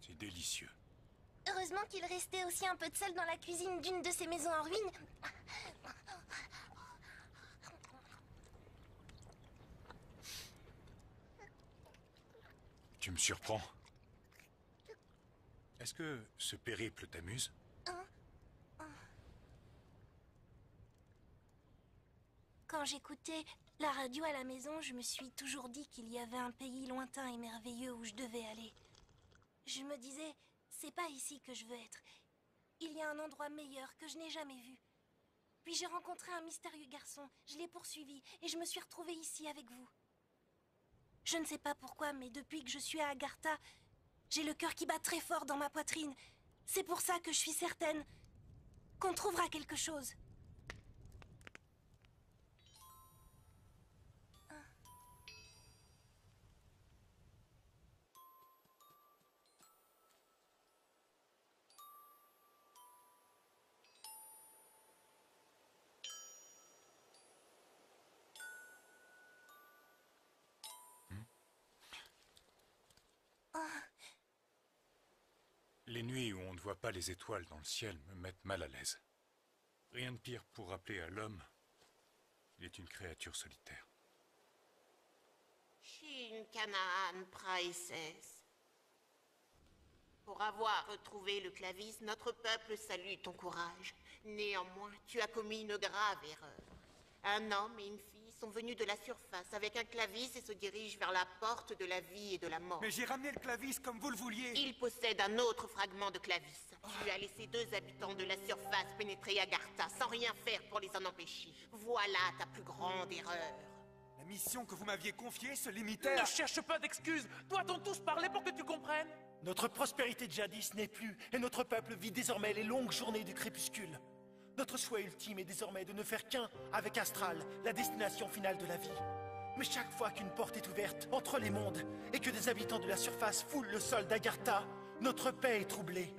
C'est délicieux. Heureusement qu'il restait aussi un peu de sel dans la cuisine d'une de ces maisons en ruine. Tu me surprends. Est-ce que ce périple t'amuse? Quand j'écoutais la radio à la maison, je me suis toujours dit qu'il y avait un pays lointain et merveilleux où je devais aller. Je me disais, c'est pas ici que je veux être. Il y a un endroit meilleur que je n'ai jamais vu. Puis j'ai rencontré un mystérieux garçon, je l'ai poursuivi et je me suis retrouvée ici avec vous. Je ne sais pas pourquoi, mais depuis que je suis à Agartha, j'ai le cœur qui bat très fort dans ma poitrine. C'est pour ça que je suis certaine qu'on trouvera quelque chose. Les nuits où on ne voit pas les étoiles dans le ciel me mettent mal à l'aise. Rien de pire pour rappeler à l'homme qu'il est une créature solitaire. Shin Kanaan Princess. Pour avoir retrouvé le clavis, notre peuple salue ton courage. Néanmoins, tu as commis une grave erreur. Un homme et une fille sont venus de la surface avec un clavis et se dirigent vers la porte de la vie et de la mort. Mais j'ai ramené le clavis comme vous le vouliez. Il possède un autre fragment de clavis. Tu as laissé 2 habitants de la surface pénétrer Agartha sans rien faire pour les en empêcher. Voilà ta plus grande erreur. La mission que vous m'aviez confiée se limitait à... Ne cherche pas d'excuses. Doit-on tous parler pour que tu comprennes? Notre prospérité de jadis n'est plus, et notre peuple vit désormais les longues journées du crépuscule. Notre souhait ultime est désormais de ne faire qu'un avec Astral, la destination finale de la vie. Mais chaque fois qu'une porte est ouverte entre les mondes, et que des habitants de la surface foulent le sol d'Agartha, notre paix est troublée.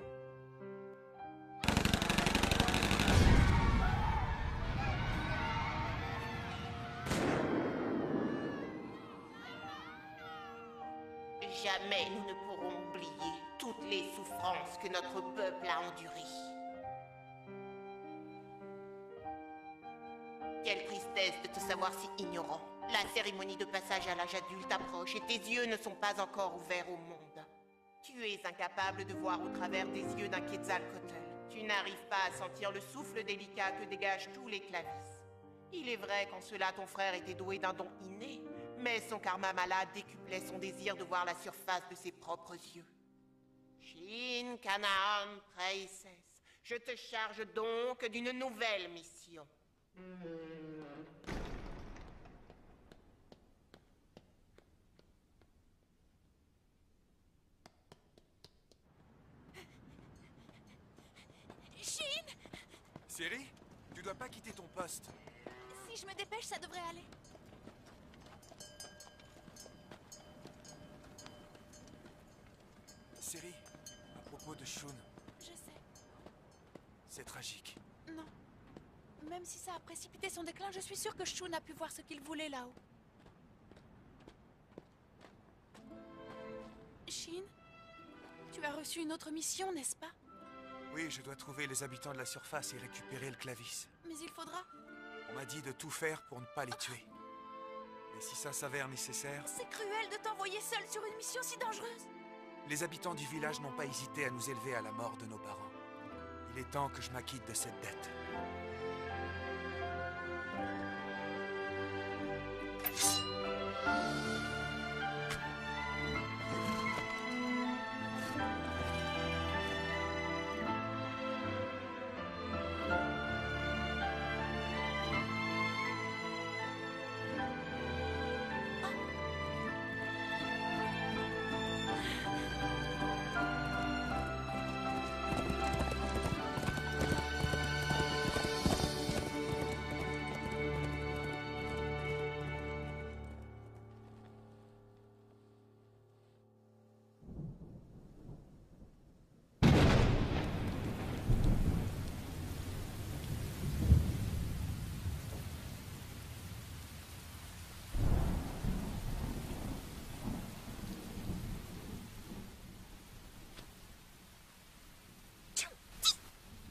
jamais nous ne pourrons oublier toutes les souffrances que notre peuple a endurées. Quelle tristesse de te savoir si ignorant. La cérémonie de passage à l'âge adulte approche et tes yeux ne sont pas encore ouverts au monde. Tu es incapable de voir au travers des yeux d'un Quetzalcoatl. Tu n'arrives pas à sentir le souffle délicat que dégagent tous les clavis. Il est vrai qu'en cela ton frère était doué d'un don inné, mais son karma malade décuplait son désir de voir la surface de ses propres yeux. Shin Kanaan Princess, je te charge donc d'une nouvelle mission. Shin! Ciri, tu dois pas quitter ton poste. Si je me dépêche, ça devrait aller. Ciri, à propos de Shun, Je sais. c'est tragique. Non. Même si ça a précipité son déclin, je suis sûre que Shun a pu voir ce qu'il voulait là-haut. Shin, tu as reçu une autre mission, n'est-ce pas? Oui, je dois trouver les habitants de la surface et récupérer le clavis. Mais il faudra... On m'a dit de tout faire pour ne pas les tuer. Et si ça s'avère nécessaire, C'est cruel de t'envoyer seule sur une mission si dangereuse. les habitants du village n'ont pas hésité à nous élever à la mort de nos parents. Il est temps que je m'acquitte de cette dette.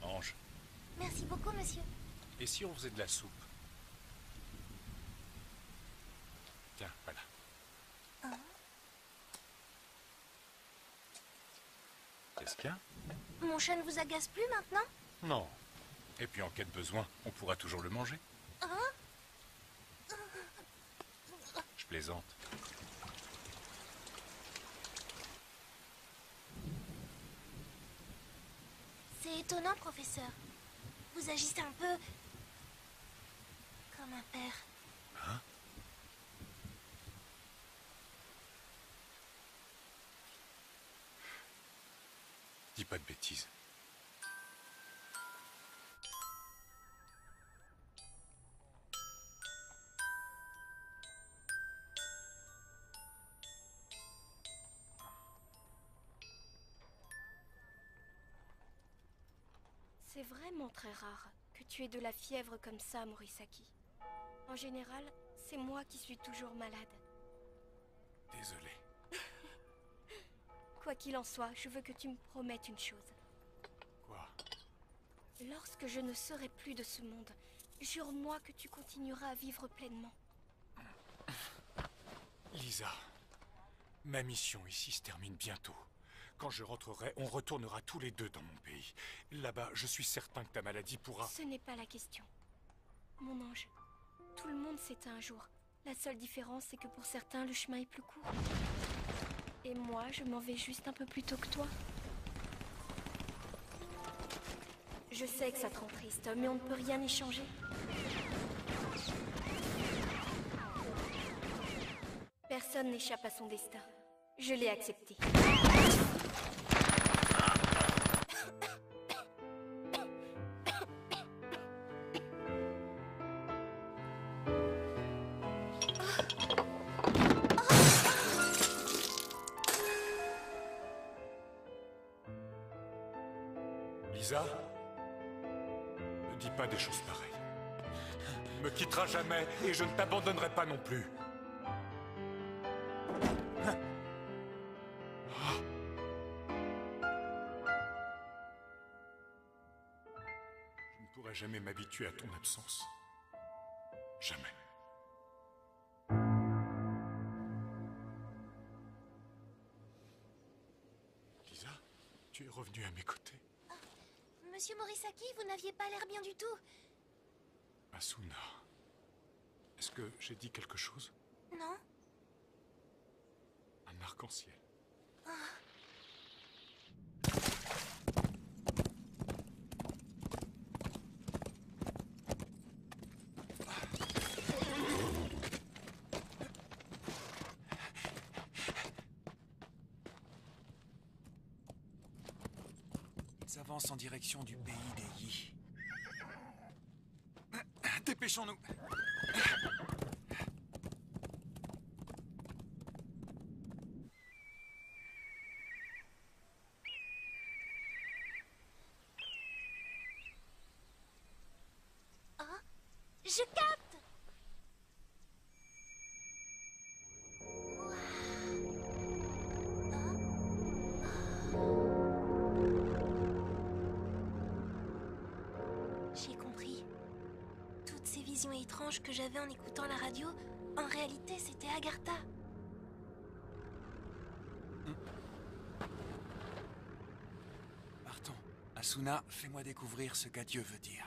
Ange, Merci beaucoup, monsieur. et si on faisait de la soupe? Tiens, voilà. Qu'est-ce qu'il y a? Mon chat ne vous agace plus maintenant? Non. Et puis en cas de besoin, on pourra toujours le manger. Hein? Je plaisante. C'est étonnant, professeur. Vous agissez un peu... comme un père. Hein? Dis pas de bêtises. C'est vraiment très rare que tu aies de la fièvre comme ça, Morisaki. En général, c'est moi qui suis toujours malade. Désolé. Quoi qu'il en soit, je veux que tu me promettes une chose. Quoi? Lorsque je ne serai plus de ce monde, jure-moi que tu continueras à vivre pleinement. Lisa, ma mission ici se termine bientôt. Quand je rentrerai, on retournera tous les deux dans mon pays. Là-bas, je suis certain que ta maladie pourra... Ce n'est pas la question. Mon ange, tout le monde s'éteint un jour. La seule différence, c'est que pour certains, le chemin est plus court. Et moi, je m'en vais juste un peu plus tôt que toi. Je sais que ça te rend triste, mais on ne peut rien y changer. Personne n'échappe à son destin. Je l'ai accepté. Lisa, ne dis pas des choses pareilles. Ne me quitteras jamais et je ne t'abandonnerai pas non plus. jamais m'habituer à ton absence. Jamais. Lisa, tu es revenue à mes côtés. Monsieur Morisaki, vous n'aviez pas l'air bien du tout. Asuna, est-ce que j'ai dit quelque chose? Non? Un arc-en-ciel. Ils avancent en direction du pays des Yi. Dépêchons-nous. Ah, je capte! J'ai compris. Toutes ces visions étranges que j'avais en écoutant la radio, en réalité, c'était Agartha. Partons. Asuna, fais-moi découvrir ce qu'adieu veut dire.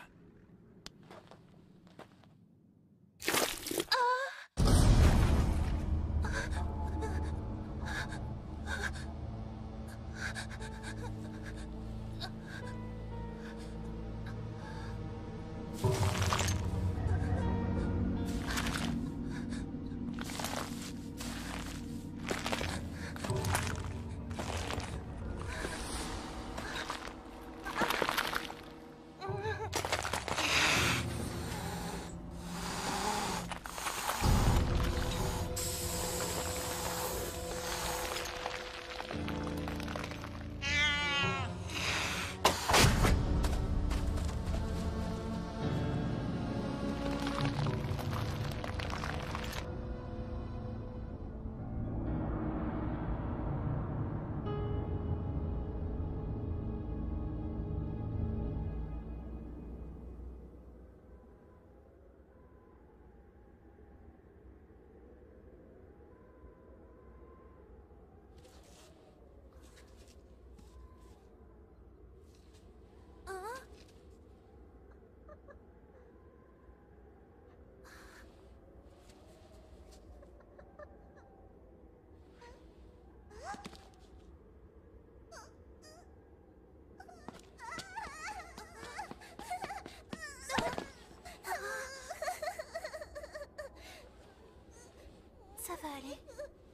Ça va aller.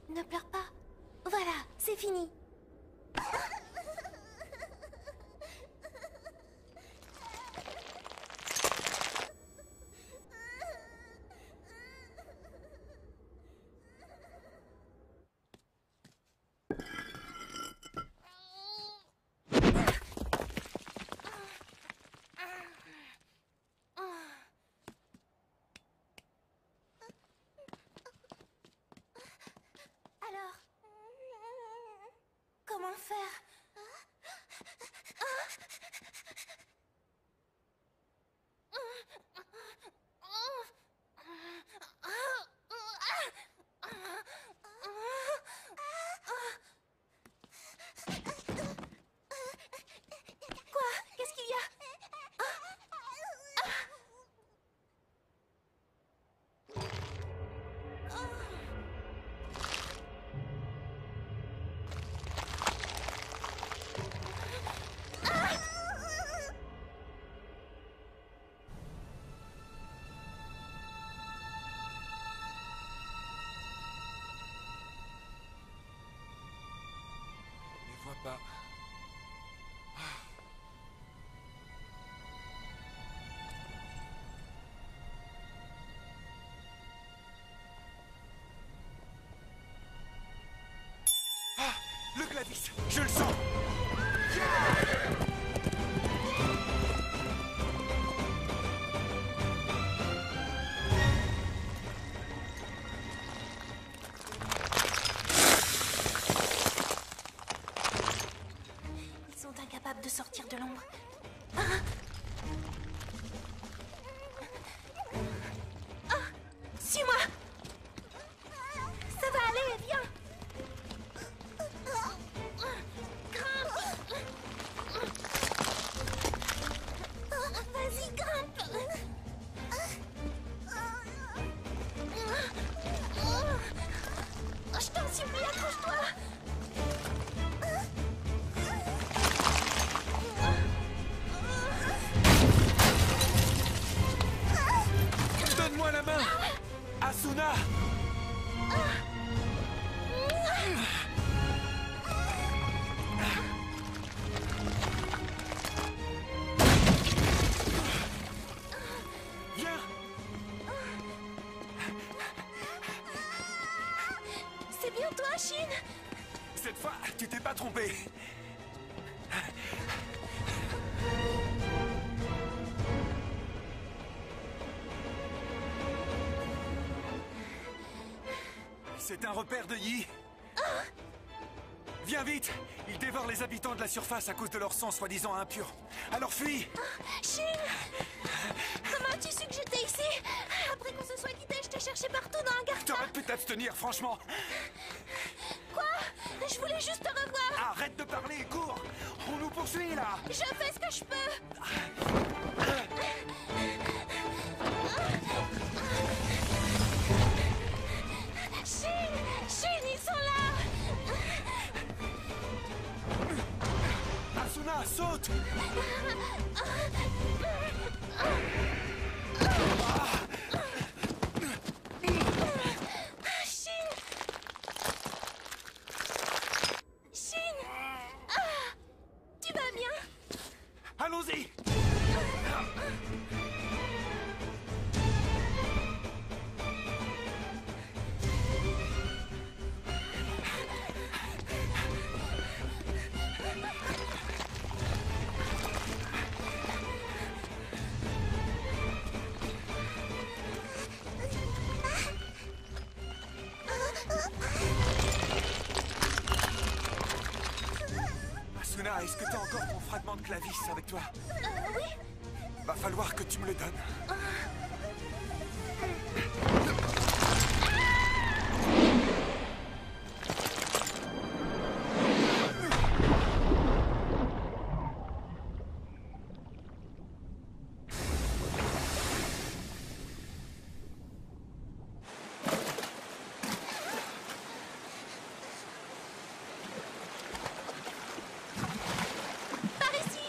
Ne pleure pas. Voilà, c'est fini. Alors, comment faire? Quoi? Qu'est-ce qu'il y a? Ne les vois pas. Ah, le clavis, je le sens. Ils sont incapables de sortir de l'ombre. Ah! Asuna! Viens! C'est bien toi, Shin! Cette fois, tu t'es pas trompé. C'est un repère de Yi. Viens vite! Ils dévorent les habitants de la surface à cause de leur sang soi-disant impur. Alors fuis! Shin! Comment as-tu su que j'étais ici? Après qu'on se soit quitté, je t'ai cherché partout dans Agartha. T'aurais pu t'abstenir, franchement. Quoi? Je voulais juste te revoir. Arrête de parler, cours! On nous poursuit, là! Je fais ce que je peux. Shin, ils sont là! Asuna, saute! Shin! Tu vas bien? Allons-y! Asuna, est-ce que t'as encore ton fragment de clavis avec toi? Oui. Va falloir que tu me le donnes. Par ici!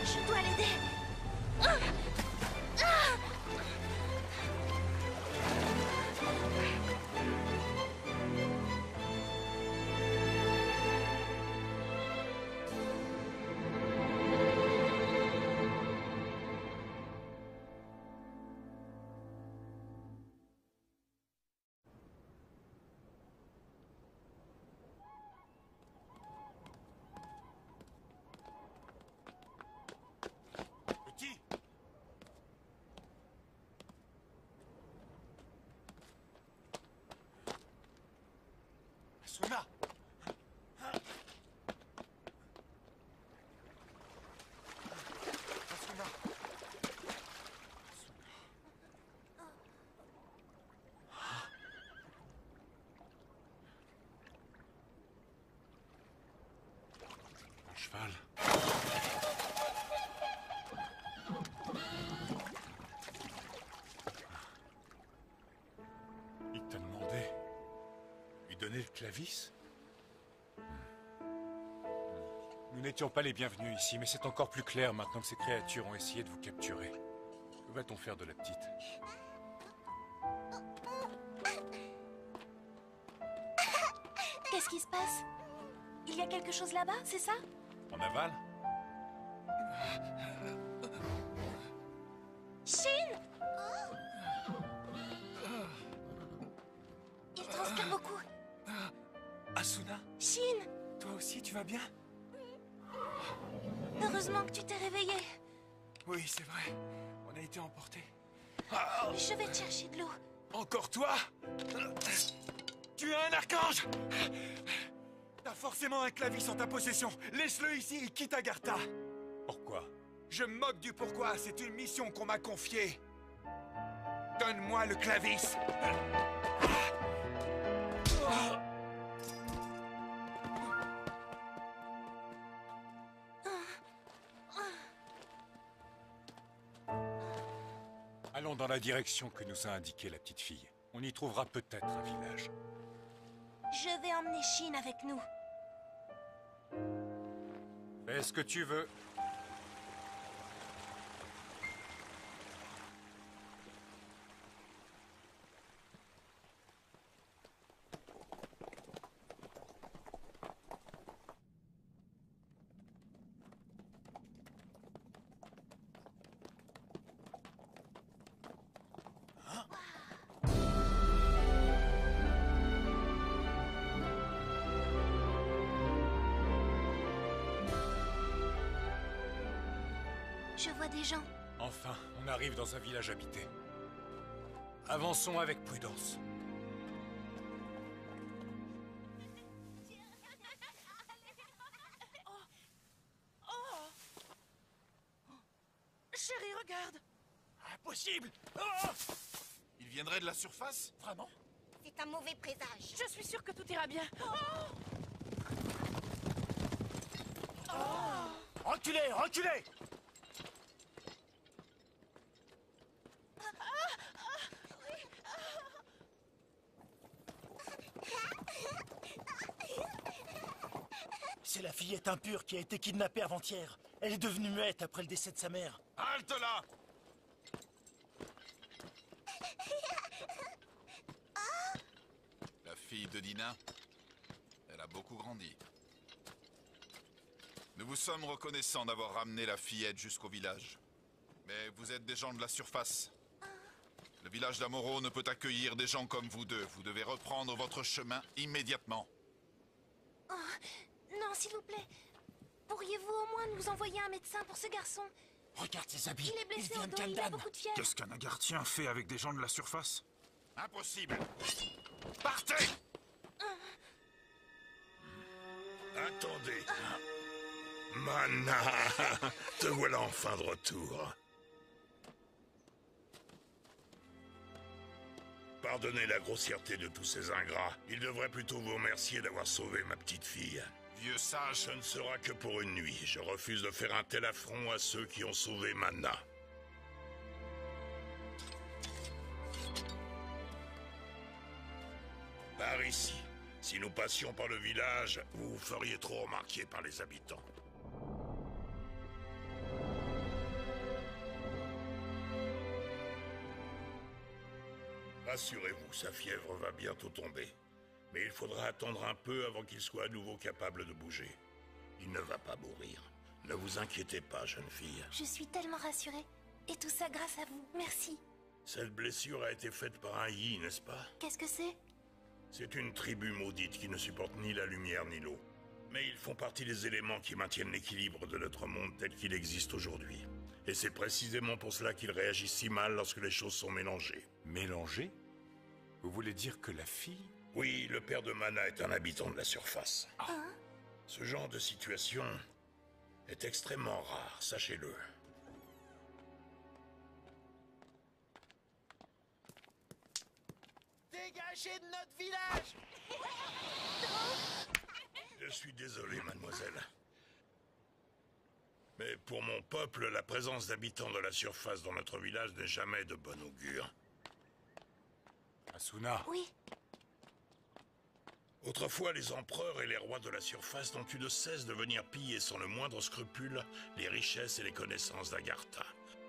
Je dois l'aider. Petit! Asuna! Asuna! Un cheval. Il t'a demandé. Lui donner le clavis? Nous n'étions pas les bienvenus ici, mais c'est encore plus clair maintenant que ces créatures ont essayé de vous capturer. Que va-t-on faire de la petite? Qu'est-ce qui se passe? Il y a quelque chose là-bas, c'est ça? En aval? Shin! Il transpire beaucoup. Asuna, Shin! toi aussi, tu vas bien? Heureusement que tu t'es réveillé. Oui, c'est vrai. On a été emportés. Je vais te chercher de l'eau. Encore toi? Tu es un archange! T'as forcément un clavis en ta possession. Laisse-le ici et quitte Agartha. Pourquoi? Je me moque du pourquoi. C'est une mission qu'on m'a confiée. Donne-moi le clavis. Allons dans la direction que nous a indiquée la petite fille. On y trouvera peut-être un village. Je vais emmener Shin avec nous. Fais ce que tu veux. Je vois des gens. Enfin, on arrive dans un village habité. Avançons avec prudence. Chérie, regarde! Impossible! Oh! Il viendrait de la surface? Vraiment? C'est un mauvais présage. Je suis sûre que tout ira bien. Reculez, reculez! C'est la fillette impure qui a été kidnappée avant-hier. Elle est devenue muette après le décès de sa mère. Halte là! La fille de Dina, elle a beaucoup grandi. Nous vous sommes reconnaissants d'avoir ramené la fillette jusqu'au village. Mais vous êtes des gens de la surface. Le village d'Amoro ne peut accueillir des gens comme vous deux. Vous devez reprendre votre chemin immédiatement. Oh, non, s'il vous plaît. Pourriez-vous au moins nous envoyer un médecin pour ce garçon? Regarde ses habits. Il est blessé au vient de dos, il a Kaldan. beaucoup de fièvre. Qu'est-ce qu'un agartien fait avec des gens de la surface? Impossible! Partez! Attendez. Mana, te voilà enfin de retour. Pardonnez la grossièreté de tous ces ingrats. Ils devraient plutôt vous remercier d'avoir sauvé ma petite fille. Vieux sage, Ce ne sera que pour une nuit. Je refuse de faire un tel affront à ceux qui ont sauvé Mana. Par ici. Si nous passions par le village, vous vous feriez trop remarquer par les habitants. Rassurez-vous, sa fièvre va bientôt tomber. Mais il faudra attendre un peu avant qu'il soit à nouveau capable de bouger. Il ne va pas mourir. Ne vous inquiétez pas, jeune fille. Je suis tellement rassurée. Et tout ça grâce à vous. Merci. Cette blessure a été faite par un Yi, n'est-ce pas? Qu'est-ce que c'est? C'est une tribu maudite qui ne supporte ni la lumière ni l'eau. Mais ils font partie des éléments qui maintiennent l'équilibre de notre monde tel qu'il existe aujourd'hui. Et c'est précisément pour cela qu'ils réagissent si mal lorsque les choses sont mélangées. Mélangé? Vous voulez dire que la fille... Oui, le père de Mana est un habitant de la surface. Ce genre de situation est extrêmement rare, sachez-le. Dégagez de notre village! Je suis désolé, mademoiselle. Mais pour mon peuple, la présence d'habitants de la surface dans notre village n'est jamais de bon augure. Asuna. Oui. Autrefois, les empereurs et les rois de la surface n'ont eu de cesse de venir piller sans le moindre scrupule les richesses et les connaissances d'Agartha.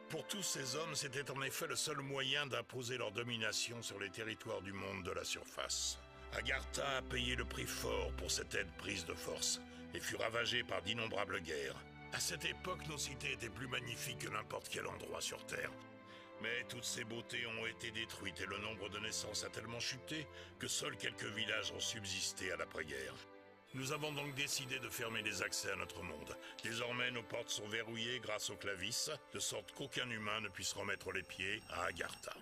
Pour tous ces hommes, c'était en effet le seul moyen d'imposer leur domination sur les territoires du monde de la surface. Agartha a payé le prix fort pour cette aide prise de force et fut ravagée par d'innombrables guerres. À cette époque, nos cités étaient plus magnifiques que n'importe quel endroit sur Terre. Mais toutes ces beautés ont été détruites et le nombre de naissances a tellement chuté que seuls quelques villages ont subsisté à l'après-guerre. Nous avons donc décidé de fermer les accès à notre monde. Désormais, nos portes sont verrouillées grâce au clavis, de sorte qu'aucun humain ne puisse remettre les pieds à Agartha.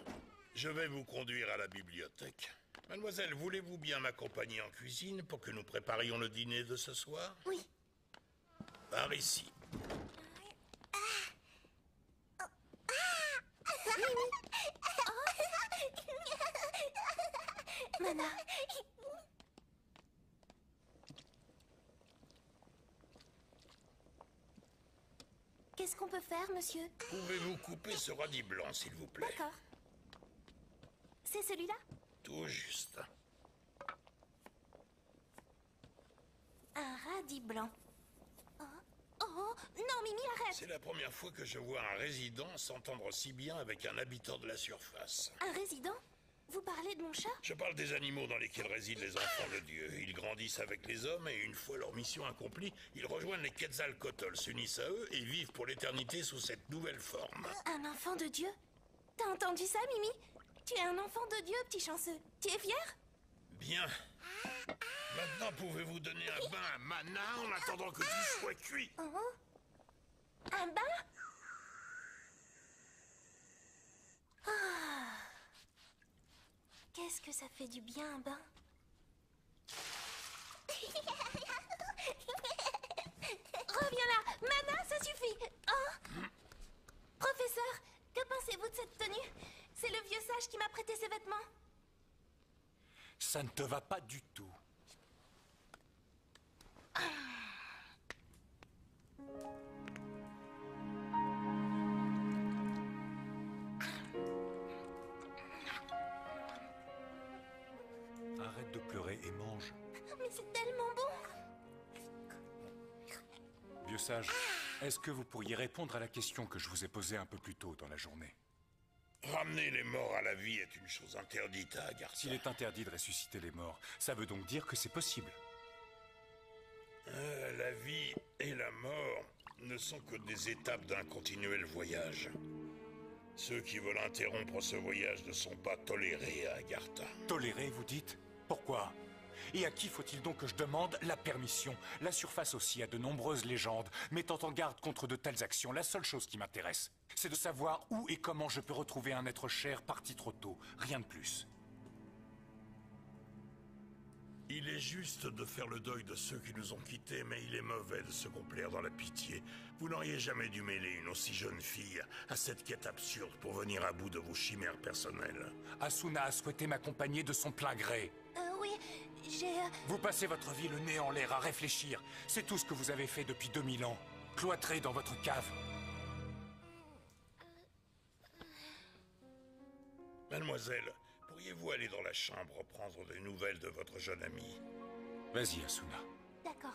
Je vais vous conduire à la bibliothèque. Mademoiselle, voulez-vous bien m'accompagner en cuisine pour que nous préparions le dîner de ce soir? Oui. Par ici. Mana. Qu'est-ce qu'on peut faire, monsieur? Pouvez-vous couper ce radis blanc, s'il vous plaît? D'accord. C'est celui-là? Tout juste. Un radis blanc. Oh, oh, non, Mimi, arrête! C'est la première fois que je vois un résident s'entendre si bien avec un habitant de la surface. Un résident? Vous parlez de mon chat? Je parle des animaux dans lesquels résident les enfants de Dieu. Ils grandissent avec les hommes et une fois leur mission accomplie, ils rejoignent les Quetzalcoatl, s'unissent à eux et vivent pour l'éternité sous cette nouvelle forme. Un enfant de Dieu? T'as entendu ça, Mimi? Tu es un enfant de Dieu, petit chanceux. Tu es fier? Bien. Maintenant, pouvez-vous donner un bain à Mana en attendant que tout soit cuit? Oh. Un bain? Ah. Qu'est-ce que ça fait du bien, un bain? Reviens là! Mana, ça suffit! Oh. Professeur, que pensez-vous de cette tenue? C'est le vieux sage qui m'a prêté ses vêtements. Ça ne te va pas du tout. Arrête de pleurer et mange. Mais c'est tellement bon! Vieux sage, est-ce que vous pourriez répondre à la question que je vous ai posée un peu plus tôt dans la journée? Ramener les morts à la vie est une chose interdite à Agartha. S'il est interdit de ressusciter les morts, ça veut donc dire que c'est possible. La vie et la mort ne sont que des étapes d'un continuel voyage. Ceux qui veulent interrompre ce voyage ne sont pas tolérés à Agartha. Tolérés, vous dites? Pourquoi? Et à qui faut-il donc que je demande la permission? La surface aussi a de nombreuses légendes mettant en garde contre de telles actions. La seule chose qui m'intéresse, c'est de savoir où et comment je peux retrouver un être cher parti trop tôt. Rien de plus. Il est juste de faire le deuil de ceux qui nous ont quittés, mais il est mauvais de se complaire dans la pitié. Vous n'auriez jamais dû mêler une aussi jeune fille à cette quête absurde pour venir à bout de vos chimères personnelles. Asuna a souhaité m'accompagner de son plein gré. Oui, j'ai... Vous passez votre vie le nez en l'air à réfléchir. C'est tout ce que vous avez fait depuis 2000 ans. Cloîtré dans votre cave. Mademoiselle, pourriez-vous aller dans la chambre prendre des nouvelles de votre jeune ami? Vas-y, Asuna. D'accord.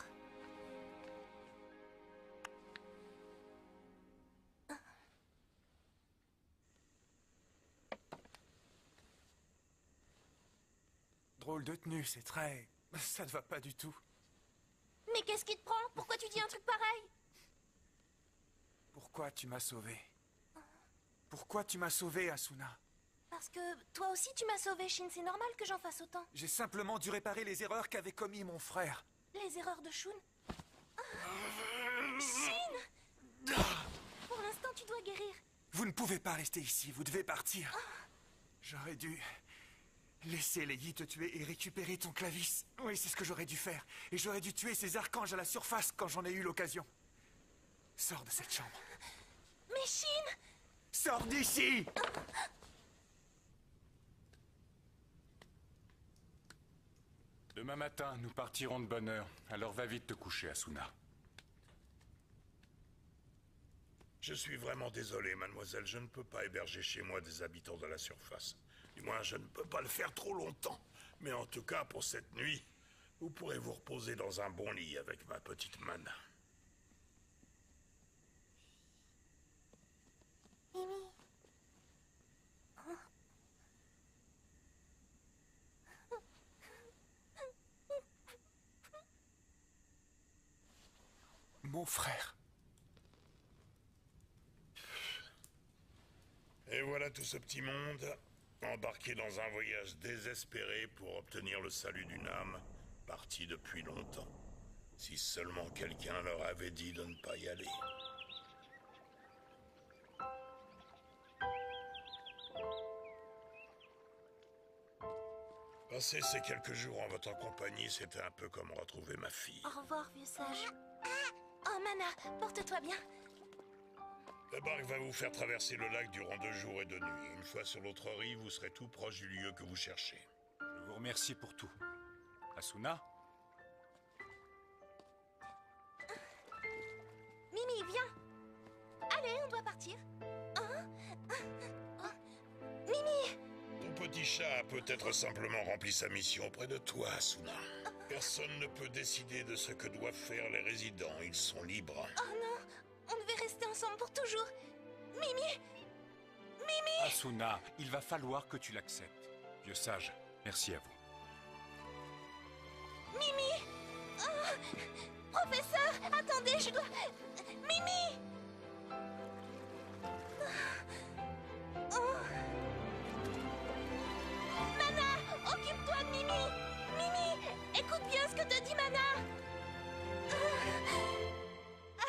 Drôle de tenue, c'est très... Ça ne va pas du tout. Mais qu'est-ce qui te prend? Pourquoi tu dis un truc pareil? Pourquoi tu m'as sauvé? Pourquoi tu m'as sauvé, Asuna? Parce que toi aussi tu m'as sauvé, Shin. C'est normal que j'en fasse autant. J'ai simplement dû réparer les erreurs qu'avait commis mon frère. Les erreurs de Shun? Shin! Pour l'instant, tu dois guérir. Vous ne pouvez pas rester ici, vous devez partir. J'aurais dû laisser les Yi te tuer et récupérer ton clavis. Oui, c'est ce que j'aurais dû faire. Et j'aurais dû tuer ces archanges à la surface quand j'en ai eu l'occasion. Sors de cette chambre. Mais Shin! Sors d'ici! Demain matin, nous partirons de bonne heure. Alors va vite te coucher, Asuna. Je suis vraiment désolé, mademoiselle. Je ne peux pas héberger chez moi des habitants de la surface. Du moins, je ne peux pas le faire trop longtemps. Mais en tout cas, pour cette nuit, vous pourrez vous reposer dans un bon lit avec ma petite Mana. Mimi. Mon frère. Et voilà tout ce petit monde, embarqué dans un voyage désespéré pour obtenir le salut d'une âme, partie depuis longtemps. Si seulement quelqu'un leur avait dit de ne pas y aller. Passer ces quelques jours en votre compagnie, c'était un peu comme retrouver ma fille. Au revoir, vieux sage. Oh, Mana, porte-toi bien. La barque va vous faire traverser le lac durant 2 jours et 2 nuits. Une fois sur l'autre rive, vous serez tout proche du lieu que vous cherchez. Je vous remercie pour tout. Asuna? Mimi, viens. partir. Mimi! Ton petit chat a peut-être simplement rempli sa mission auprès de toi, Asuna. Personne ne peut décider de ce que doivent faire les résidents. Ils sont libres. Oh non! On devait rester ensemble pour toujours. Mimi! Mimi! Asuna, il va falloir que tu l'acceptes. Vieux sage, merci à vous. Mimi! Oh, professeur, attendez, je dois... Mimi! Oh. Mana, occupe-toi de Mimi! Mimi, écoute bien ce que te dit Mana!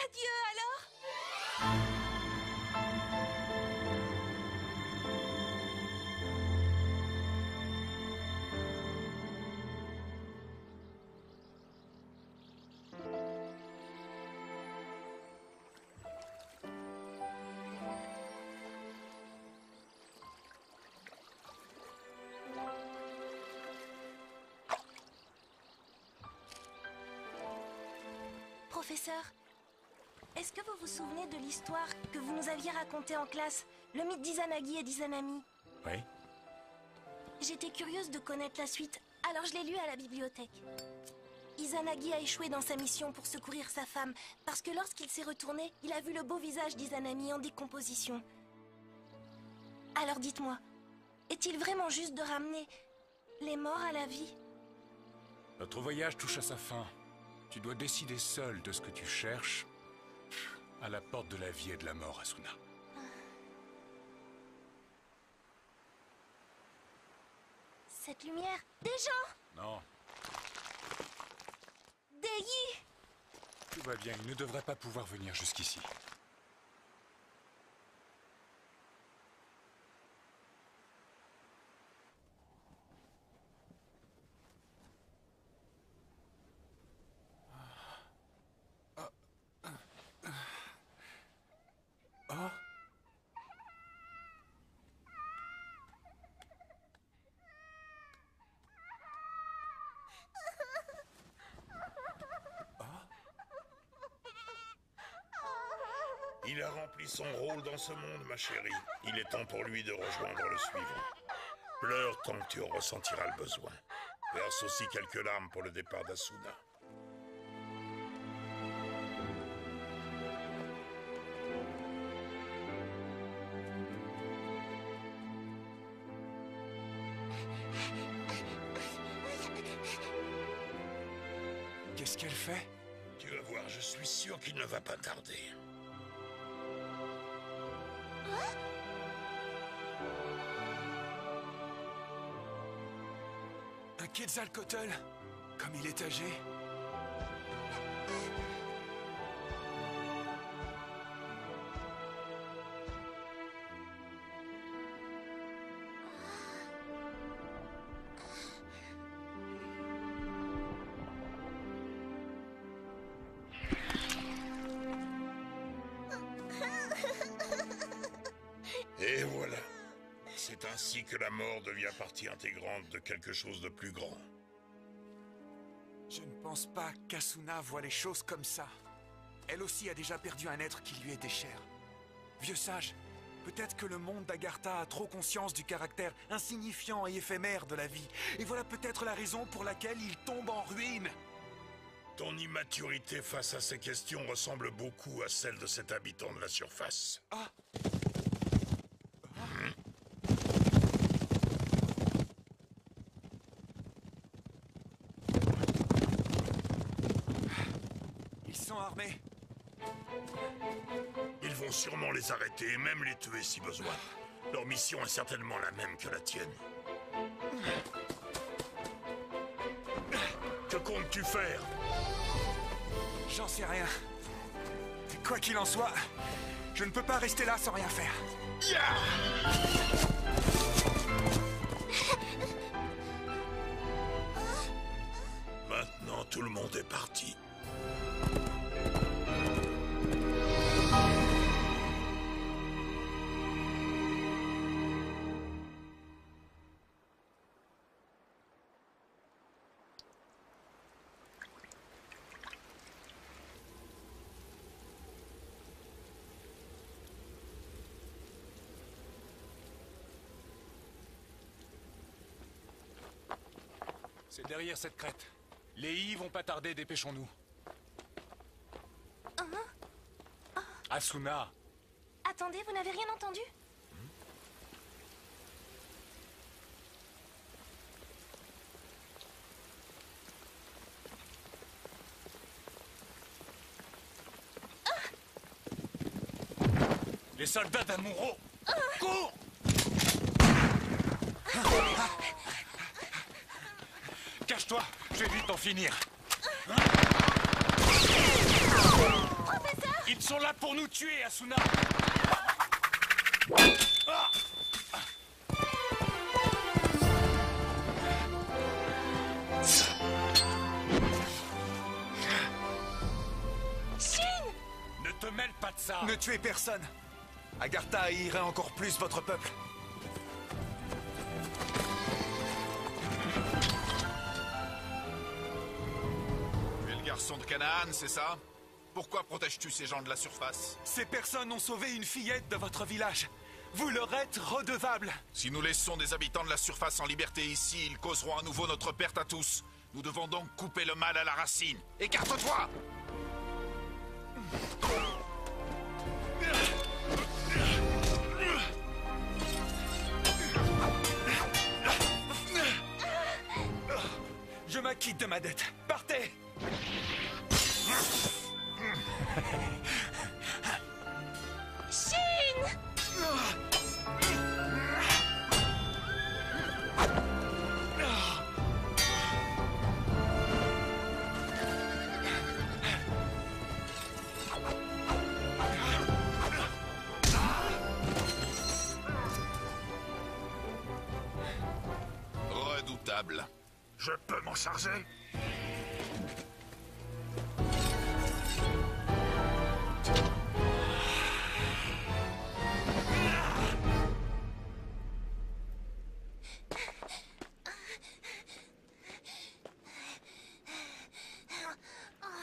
Adieu alors! Professeur, est-ce que vous vous souvenez de l'histoire que vous nous aviez racontée en classe, le mythe d'Izanagi et d'Izanami? Oui. J'étais curieuse de connaître la suite, alors je l'ai lu à la bibliothèque. Izanagi a échoué dans sa mission pour secourir sa femme, parce que lorsqu'il s'est retourné, il a vu le beau visage d'Izanami en décomposition. Alors dites-moi, est-il vraiment juste de ramener les morts à la vie? Notre voyage touche à sa fin. Tu dois décider seul de ce que tu cherches à la porte de la vie et de la mort, Asuna. Cette lumière, des gens! Non, Des Yi! tout va bien. Il ne devrait pas pouvoir venir jusqu'ici. Il a rempli son rôle dans ce monde, ma chérie. Il est temps pour lui de rejoindre le suivant. Pleure tant que tu en ressentiras le besoin. Verse aussi quelques larmes pour le départ d'Asuna. Qu'est-ce qu'elle fait? Tu vas voir, je suis sûr qu'il ne va pas tarder. Un Quetzalcoatl? Comme il est âgé? Et voilà. C'est ainsi que la mort devient partie intégrante de quelque chose de plus grand. Je ne pense pas qu'Asuna voit les choses comme ça. Elle aussi a déjà perdu un être qui lui était cher. Vieux sage, peut-être que le monde d'Agartha a trop conscience du caractère insignifiant et éphémère de la vie. Et voilà peut-être la raison pour laquelle il tombe en ruine. Ton immaturité face à ces questions ressemble beaucoup à celle de cet habitant de la surface. Ah! Ils sont armés. Ils vont sûrement les arrêter et même les tuer si besoin. Leur mission est certainement la même que la tienne. Que comptes-tu faire? J'en sais rien. Quoi qu'il en soit, je ne peux pas rester là sans rien faire. Maintenant, tout le monde est parti. C'est derrière cette crête. Les I vont pas tarder, dépêchons-nous. Asuna! Attendez, vous n'avez rien entendu? Les soldats d'Amuro! Cours! Cache-toi, je vais vite en finir. Professeur! Ils sont là pour nous tuer, Asuna! Shin! Ne te mêle pas de ça! Ne tuez personne! Agartha haïrait encore plus votre peuple. Tu es le garçon de Canaan, c'est ça? Pourquoi protèges-tu ces gens de la surface? Ces personnes ont sauvé une fillette de votre village. Vous leur êtes redevables. Si nous laissons des habitants de la surface en liberté ici, ils causeront à nouveau notre perte à tous. Nous devons donc couper le mal à la racine. Écarte-toi! Je m'acquitte de ma dette. Partez! Shin! Redoutable. Je peux m'en charger?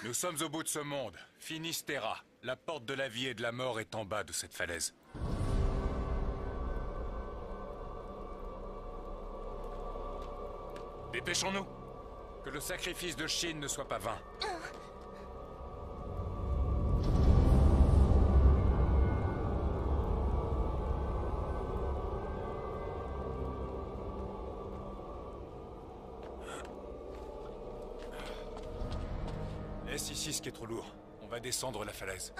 Nous sommes au bout de ce monde. Finistera. La porte de la vie et de la mort est en bas de cette falaise. Dépêchons-nous. Que le sacrifice de Shin ne soit pas vain. Laisse ici ce qui est trop lourd. On va descendre la falaise.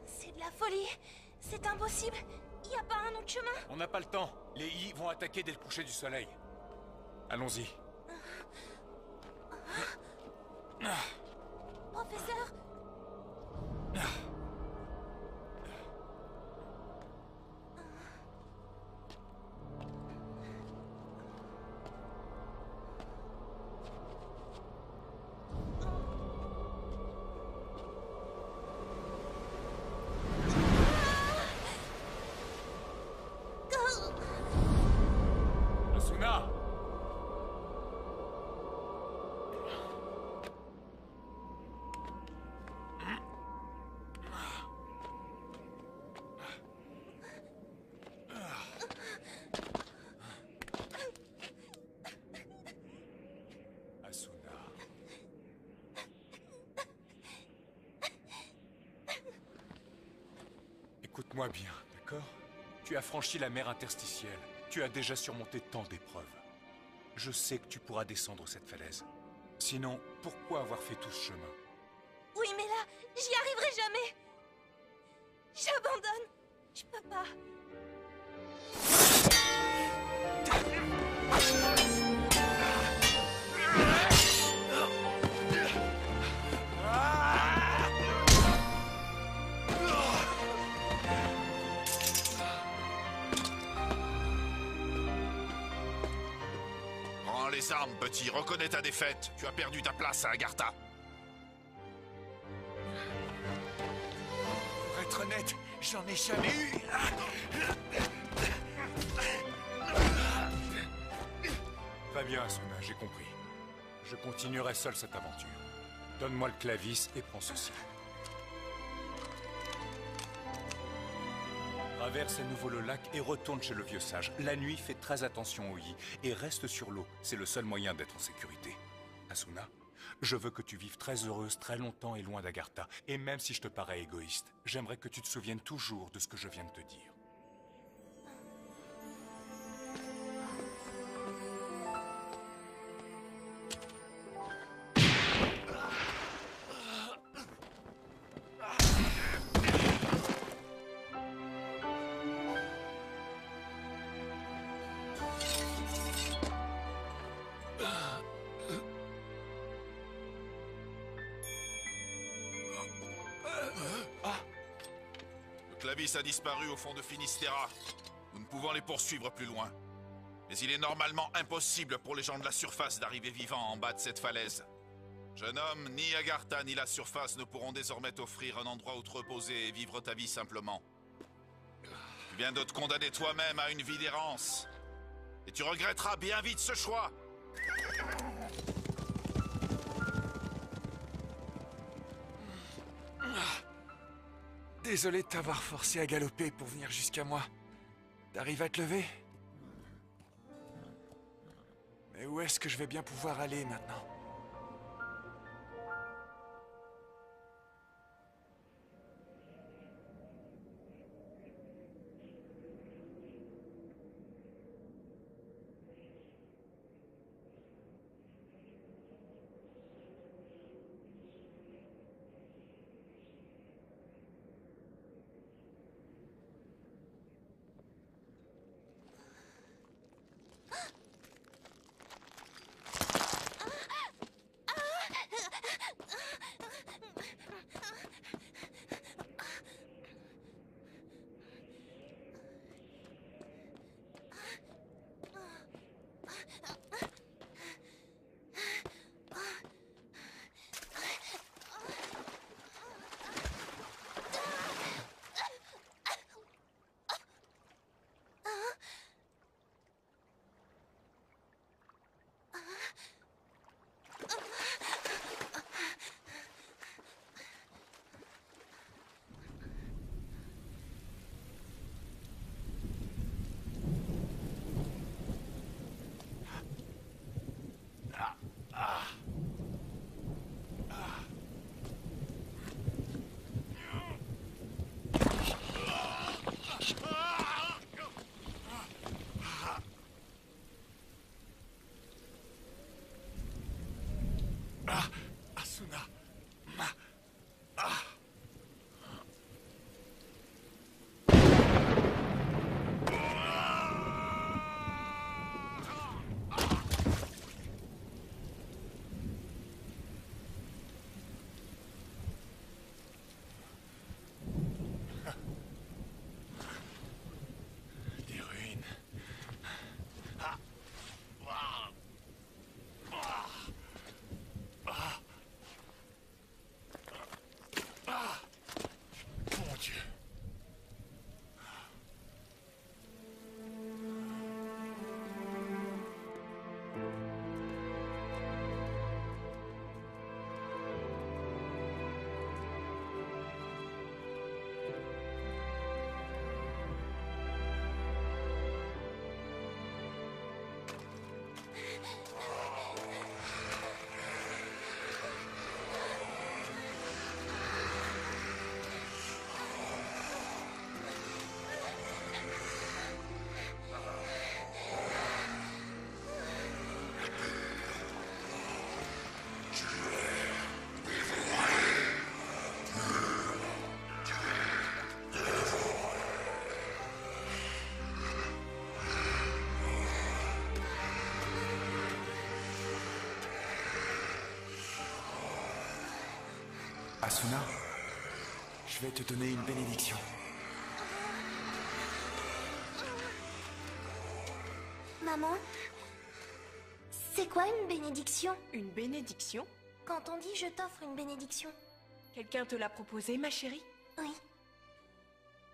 C'est de la folie. C'est impossible. Il n'y a pas un autre chemin. On n'a pas le temps. Les I vont attaquer dès le coucher du soleil. Allons-y. Professeur! Asuna! Asuna. Écoute-moi bien, d'accord? Tu as franchi la mer interstitielle. Tu as déjà surmonté tant d'épreuves. Je sais que tu pourras descendre cette falaise. Sinon, pourquoi avoir fait tout ce chemin? Oui, mais là, j'y arriverai jamais. J'abandonne. Je peux pas. Prends les armes, petit. Reconnais ta défaite. Tu as perdu ta place à Agartha. Pour être honnête, j'en ai jamais eu. Très bien, Asuna, j'ai compris. Je continuerai seul cette aventure. Donne-moi le clavis et prends ceci. Traverse à nouveau le lac et retourne chez le vieux sage. La nuit, fais très attention aux Yi et reste sur l'eau. C'est le seul moyen d'être en sécurité. Asuna, je veux que tu vives très heureuse, très longtemps et loin d'Agartha. Et même si je te parais égoïste, j'aimerais que tu te souviennes toujours de ce que je viens de te dire. Le Clavis a disparu au fond de Finistera. Nous ne pouvons les poursuivre plus loin. Mais il est normalement impossible pour les gens de la surface d'arriver vivants en bas de cette falaise. Jeune homme, ni Agartha ni la surface ne pourront désormais t'offrir un endroit où te reposer et vivre ta vie simplement. Tu viens de te condamner toi-même à une vie d'errance. Et tu regretteras bien vite ce choix. Désolé de t'avoir forcé à galoper pour venir jusqu'à moi. T'arrives à te lever? Mais où est-ce que je vais bien pouvoir aller maintenant? Asuna, je vais te donner une bénédiction. Maman, c'est quoi une bénédiction? Une bénédiction? Quand on dit je t'offre une bénédiction. Quelqu'un te l'a proposé, ma chérie? Oui.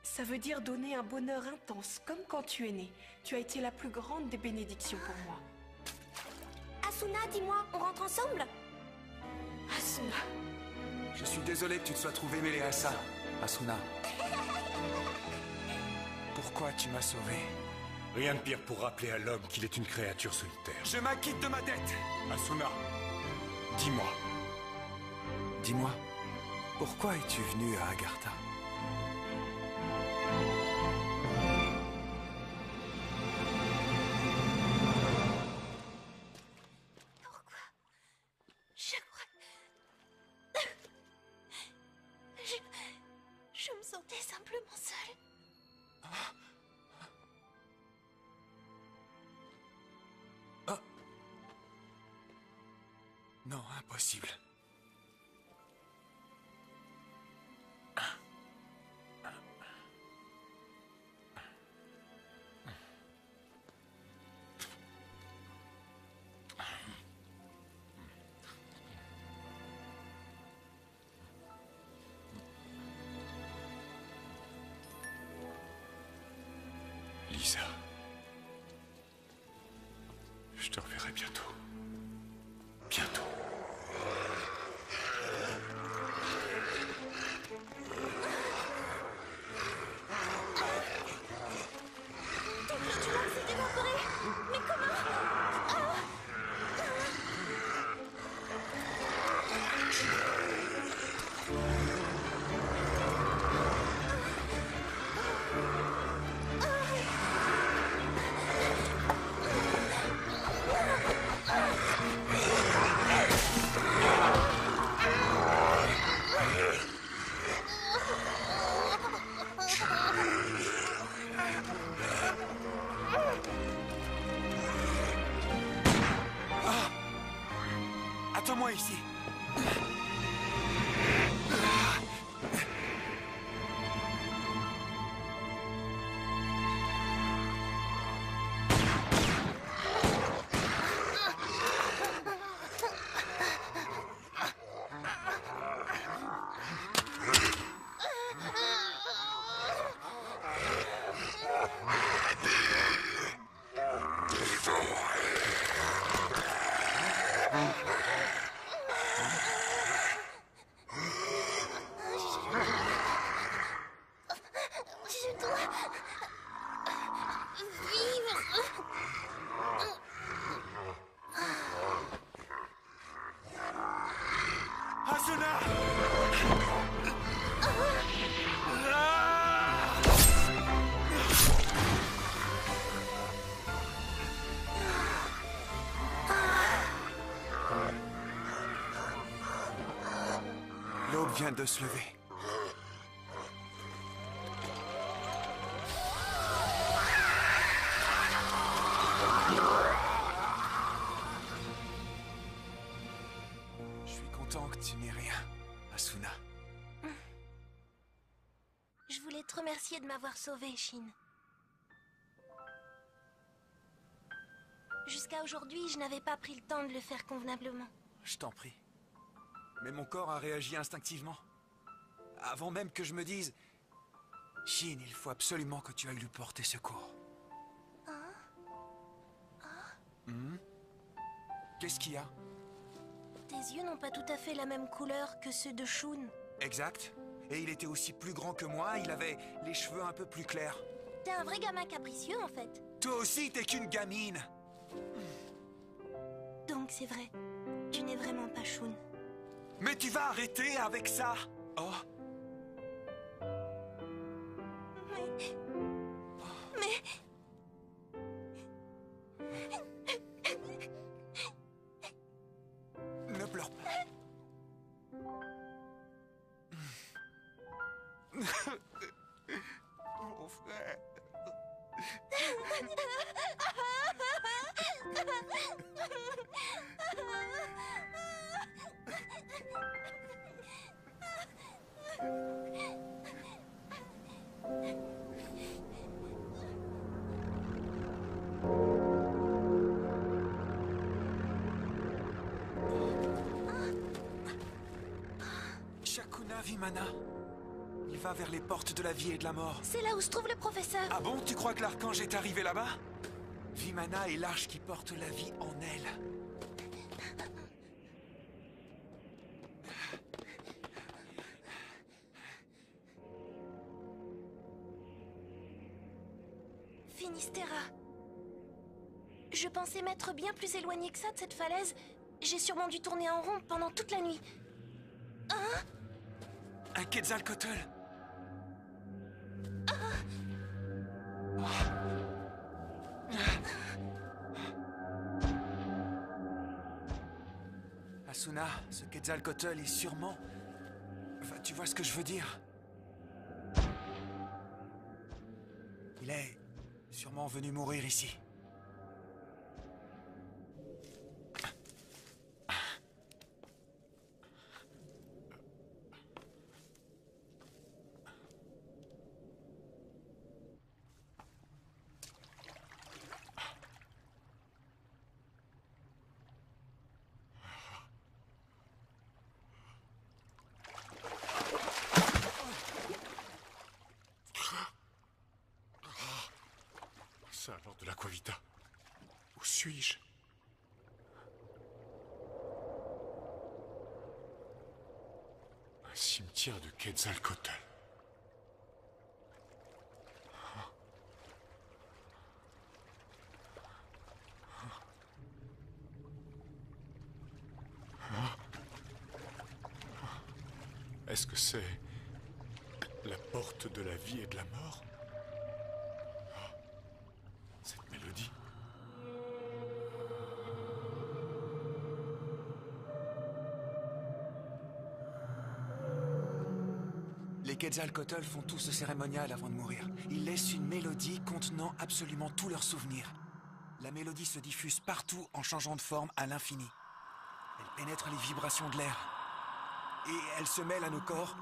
Ça veut dire donner un bonheur intense, comme quand tu es née. Tu as été la plus grande des bénédictions pour moi. Asuna, dis-moi, on rentre ensemble? Asuna. Je suis désolé que tu te sois trouvé mêlé à ça, Asuna. Pourquoi tu m'as sauvé? Rien de pire pour rappeler à l'homme qu'il est une créature solitaire. Je m'acquitte de ma dette! Asuna, dis-moi. Dis-moi, pourquoi es-tu venu à Agartha? Pourquoi? Je crois... Je me sentais simplement seule. Non, impossible. Lisa, je te reverrai bientôt. Bientôt. Tout le monde s'est évaporé. Mais comment? Attends-moi ici. Je dois vivre. Asuna! L'aube vient de se lever. Je suis content que tu n'aies rien, Asuna. Je voulais te remercier de m'avoir sauvée, Shin. Jusqu'à aujourd'hui, je n'avais pas pris le temps de le faire convenablement. Je t'en prie. Mais mon corps a réagi instinctivement. Avant même que je me dise... Shin, il faut absolument que tu ailles lui porter secours. Qu'est-ce qu'il y a? Tes yeux n'ont pas tout à fait la même couleur que ceux de Shun. Exact. Et il était aussi plus grand que moi, il avait les cheveux un peu plus clairs. T'es un vrai gamin capricieux, en fait. Toi aussi, t'es qu'une gamine. Donc c'est vrai, tu n'es vraiment pas Shun. Mais tu vas arrêter avec ça. Oh. Mais... Ne pleure pas. Mon frère. Shakuna Vimana. Il va vers les portes de la vie et de la mort. C'est là où se trouve le professeur. Ah bon, tu crois que l'archange est arrivé là-bas? Vimana est l'arche qui porte la vie en elle. Finistera. Je pensais m'être bien plus éloignée que ça de cette falaise. J'ai sûrement dû tourner en rond pendant toute la nuit. Hein? Un Quetzalcoatl. Asuna, ce Quetzalcoatl est sûrement... Enfin, tu vois ce que je veux dire? Il est sûrement venu mourir ici. Ça alors de l'Aquavita. Où suis-je? Un cimetière de Quetzalcoatl. Est-ce que c'est la porte de la vie et de la mort? Cette mélodie. Les Quetzalcoatl font tout ce cérémonial avant de mourir. Ils laissent une mélodie contenant absolument tous leurs souvenirs. La mélodie se diffuse partout en changeant de forme à l'infini. Elle pénètre les vibrations de l'air. Et elle se mêle à nos corps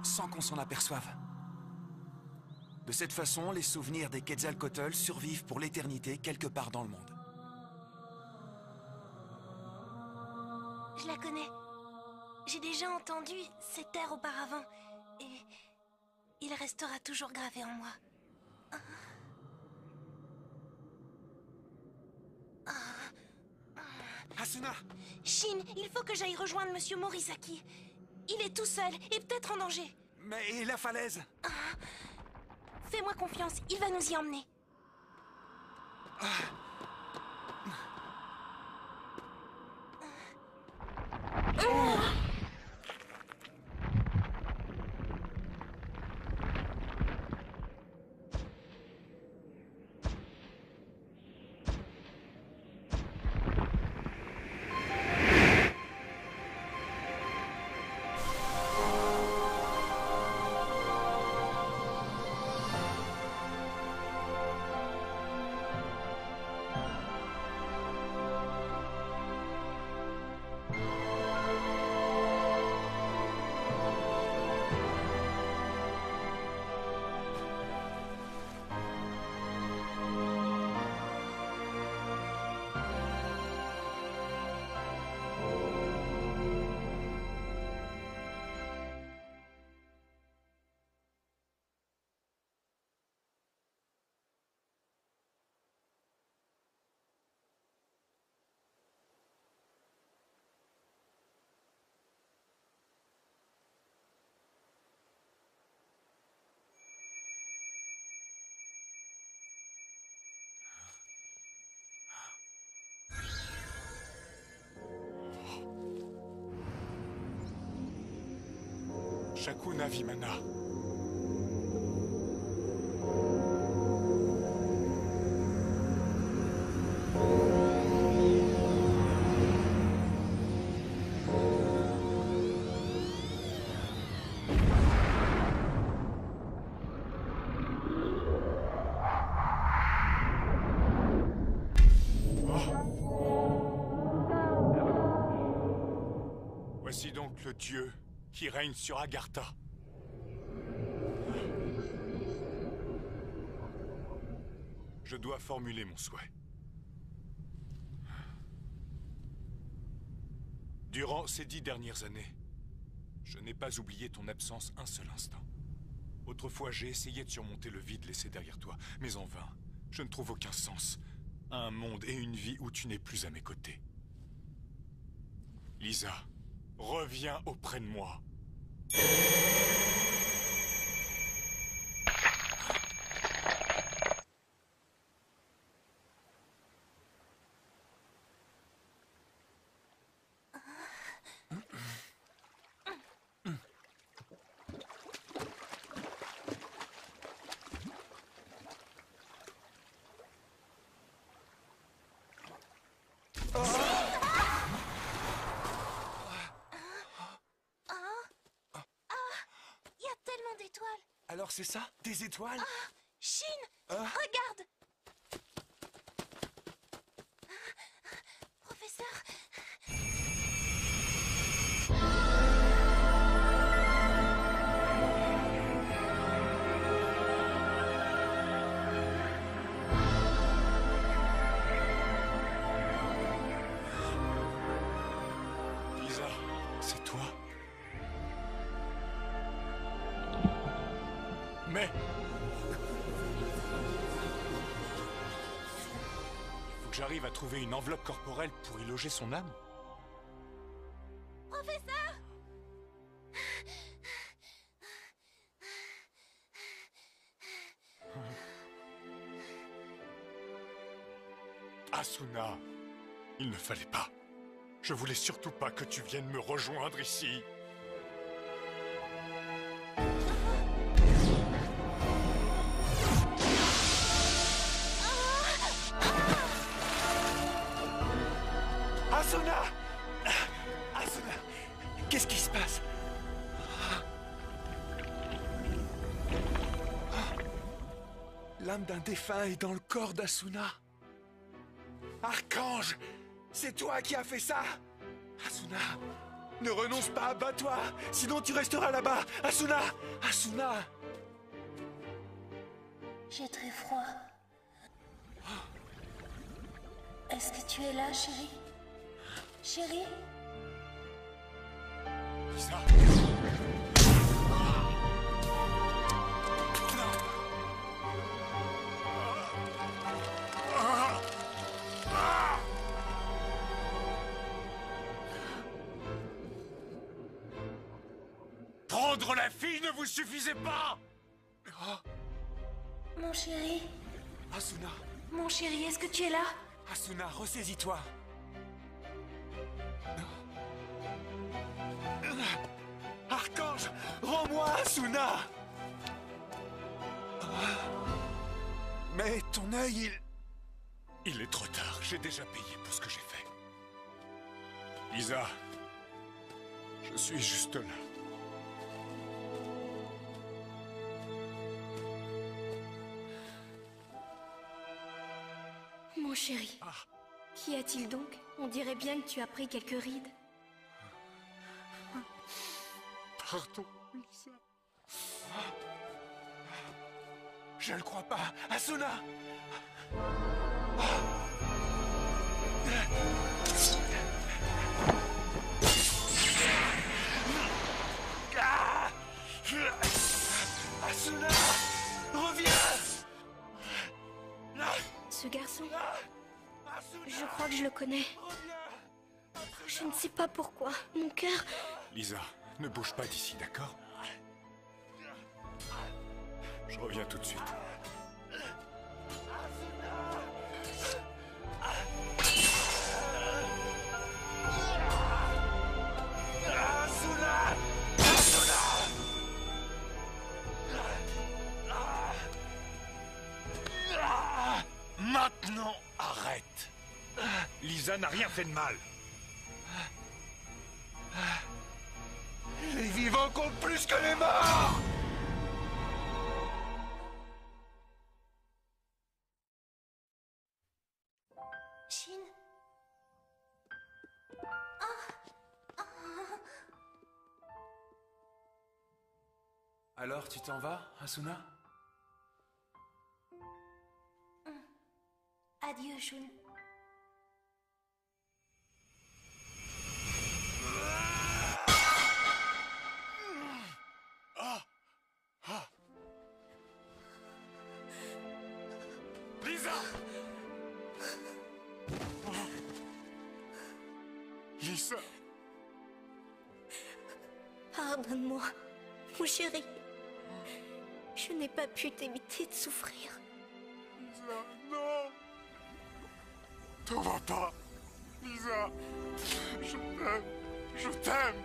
sans qu'on s'en aperçoive. De cette façon, les souvenirs des Quetzalcoatl survivent pour l'éternité quelque part dans le monde. Je la connais. J'ai déjà entendu cet air auparavant. Et il restera toujours gravé en moi. Asuna! Shin, il faut que j'aille rejoindre Monsieur Morisaki. Il est tout seul et peut-être en danger. Mais et la falaise? Fais-moi confiance, il va nous y emmener. Shakuna Vimana. Voici donc le dieu qui règne sur Agartha. Je dois formuler mon souhait. Durant ces 10 dernières années, je n'ai pas oublié ton absence un seul instant. Autrefois, j'ai essayé de surmonter le vide laissé derrière toi, mais en vain. Je ne trouve aucun sens à un monde et une vie où tu n'es plus à mes côtés. Lisa, reviens auprès de moi. Alors c'est ça? Des étoiles? Ah, Shin, regarde. Professeur. Lisa, c'est toi? Mais... faut que j'arrive à trouver une enveloppe corporelle pour y loger son âme. Professeur! Asuna, il ne fallait pas. Je voulais surtout pas que tu viennes me rejoindre ici. Asuna! Asuna! Qu'est-ce qui se passe? L'âme d'un défunt est dans le corps d'Asuna. Archange! C'est toi qui as fait ça! Asuna! Ne renonce pas, bats-toi! Sinon tu resteras là-bas! Asuna! Asuna! J'ai très froid. Est-ce que tu es là, chérie? Chérie? Lisa! Prendre la fille ne vous suffisait pas! Mon chéri? Asuna! Mon chéri, est-ce que tu es là? Asuna, ressaisis-toi! Archange, rends-moi Asuna! Mais ton œil, Il est trop tard, j'ai déjà payé pour ce que j'ai fait. Lisa, je suis juste là. Mon chéri, qu'y a-t-il donc? On dirait bien que tu as pris quelques rides. Pardon, Lisa. Je ne crois pas. Asuna! Asuna! Reviens! Ce garçon, je crois que je le connais. Je ne sais pas pourquoi. Mon cœur... Lisa, ne bouge pas d'ici, d'accord? Je reviens tout de suite. Maintenant, arrête. Lisa n'a rien fait de mal. Les vivants comptent plus que les morts! Shin? Alors, tu t'en vas, Asuna? Adieu, Shun. Lisa! Lisa! Pardonne-moi, mon chéri. Je n'ai pas pu t'éviter de souffrir. Lisa, non! T'en vas pas! Lisa! Je t'aime! Je t'aime!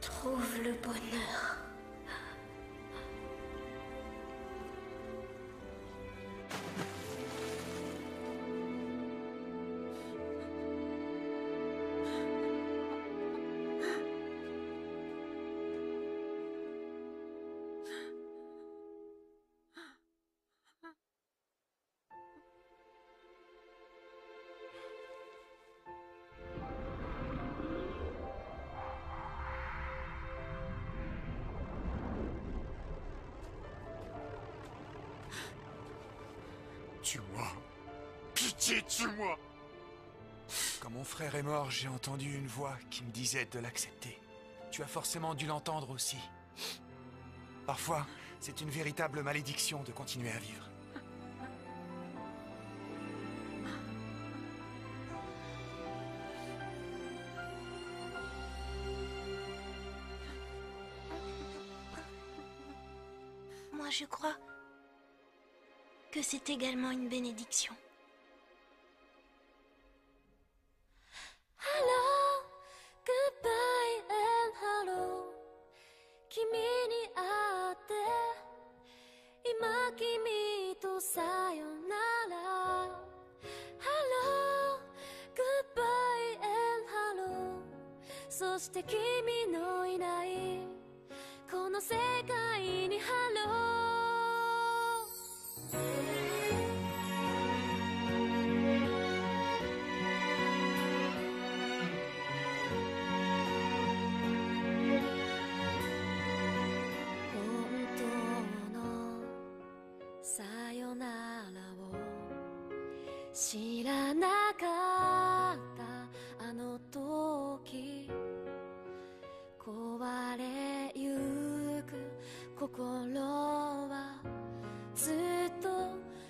Trouve le bonheur. Tue-moi. Pitié, tue-moi. Quand mon frère est mort, j'ai entendu une voix qui me disait de l'accepter. Tu as forcément dû l'entendre aussi. Parfois, c'est une véritable malédiction de continuer à vivre. Moi, je crois que c'est également une bénédiction. Hello, goodbye and hello. 君に会って今君とさよなら Hello, goodbye and hello. そして君のいないこの世界に Hello。知らなかったあの時壊れゆく心はずっと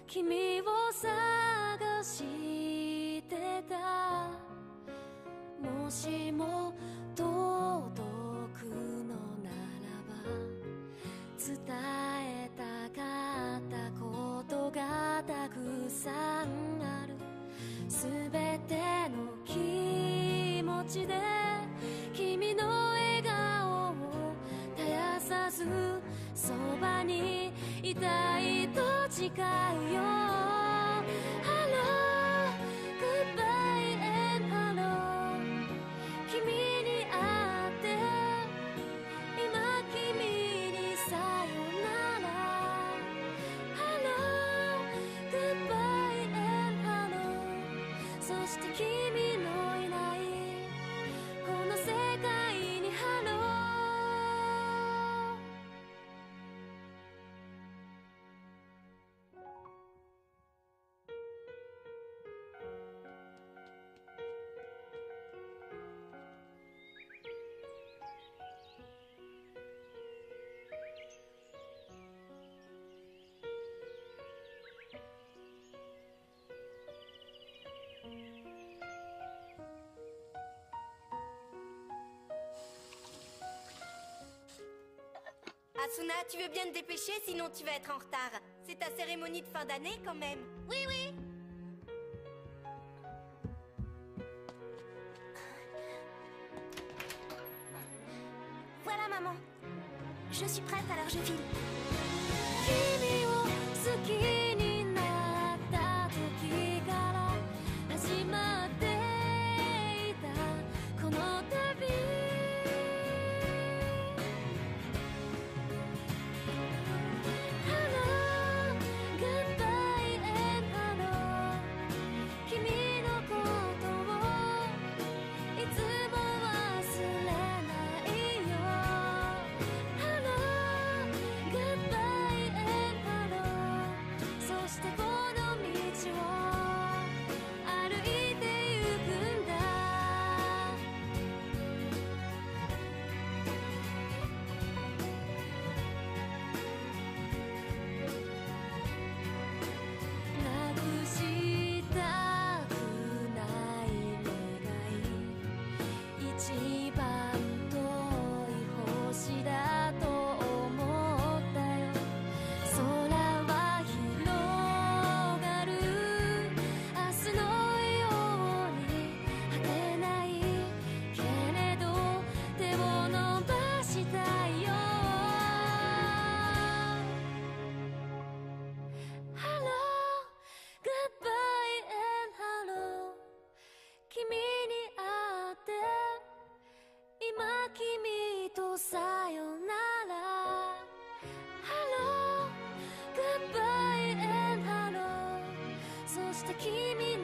君を探してたもしも届くのならば伝えたかったことがたくさんあるすべての気持ちで君の笑顔を絶やさずそばにいたいと誓うよ Hello, goodbye and hello 君に会って今君にさよなら Hello, goodbye and hello そして君のいないこの世界に Hello。 Asuna, tu veux bien te dépêcher, sinon tu vas être en retard. C'est ta cérémonie de fin d'année quand même. Oui, oui. Voilà, maman. Je suis prête, alors je file. 君を好きになった時から始まっていたこの旅 Hello, goodbye and hello 君のことをいつも忘れないよ Hello, goodbye and hello そしてこの道を歩いてゆくんだなくしたくない願い一番遠い星だと思ったよ空は広がる明日のように果てないけれど手を伸ばしたいよ Hello, goodbye and hello 君に会って今君とさよなら Hello, goodbye and hello そして君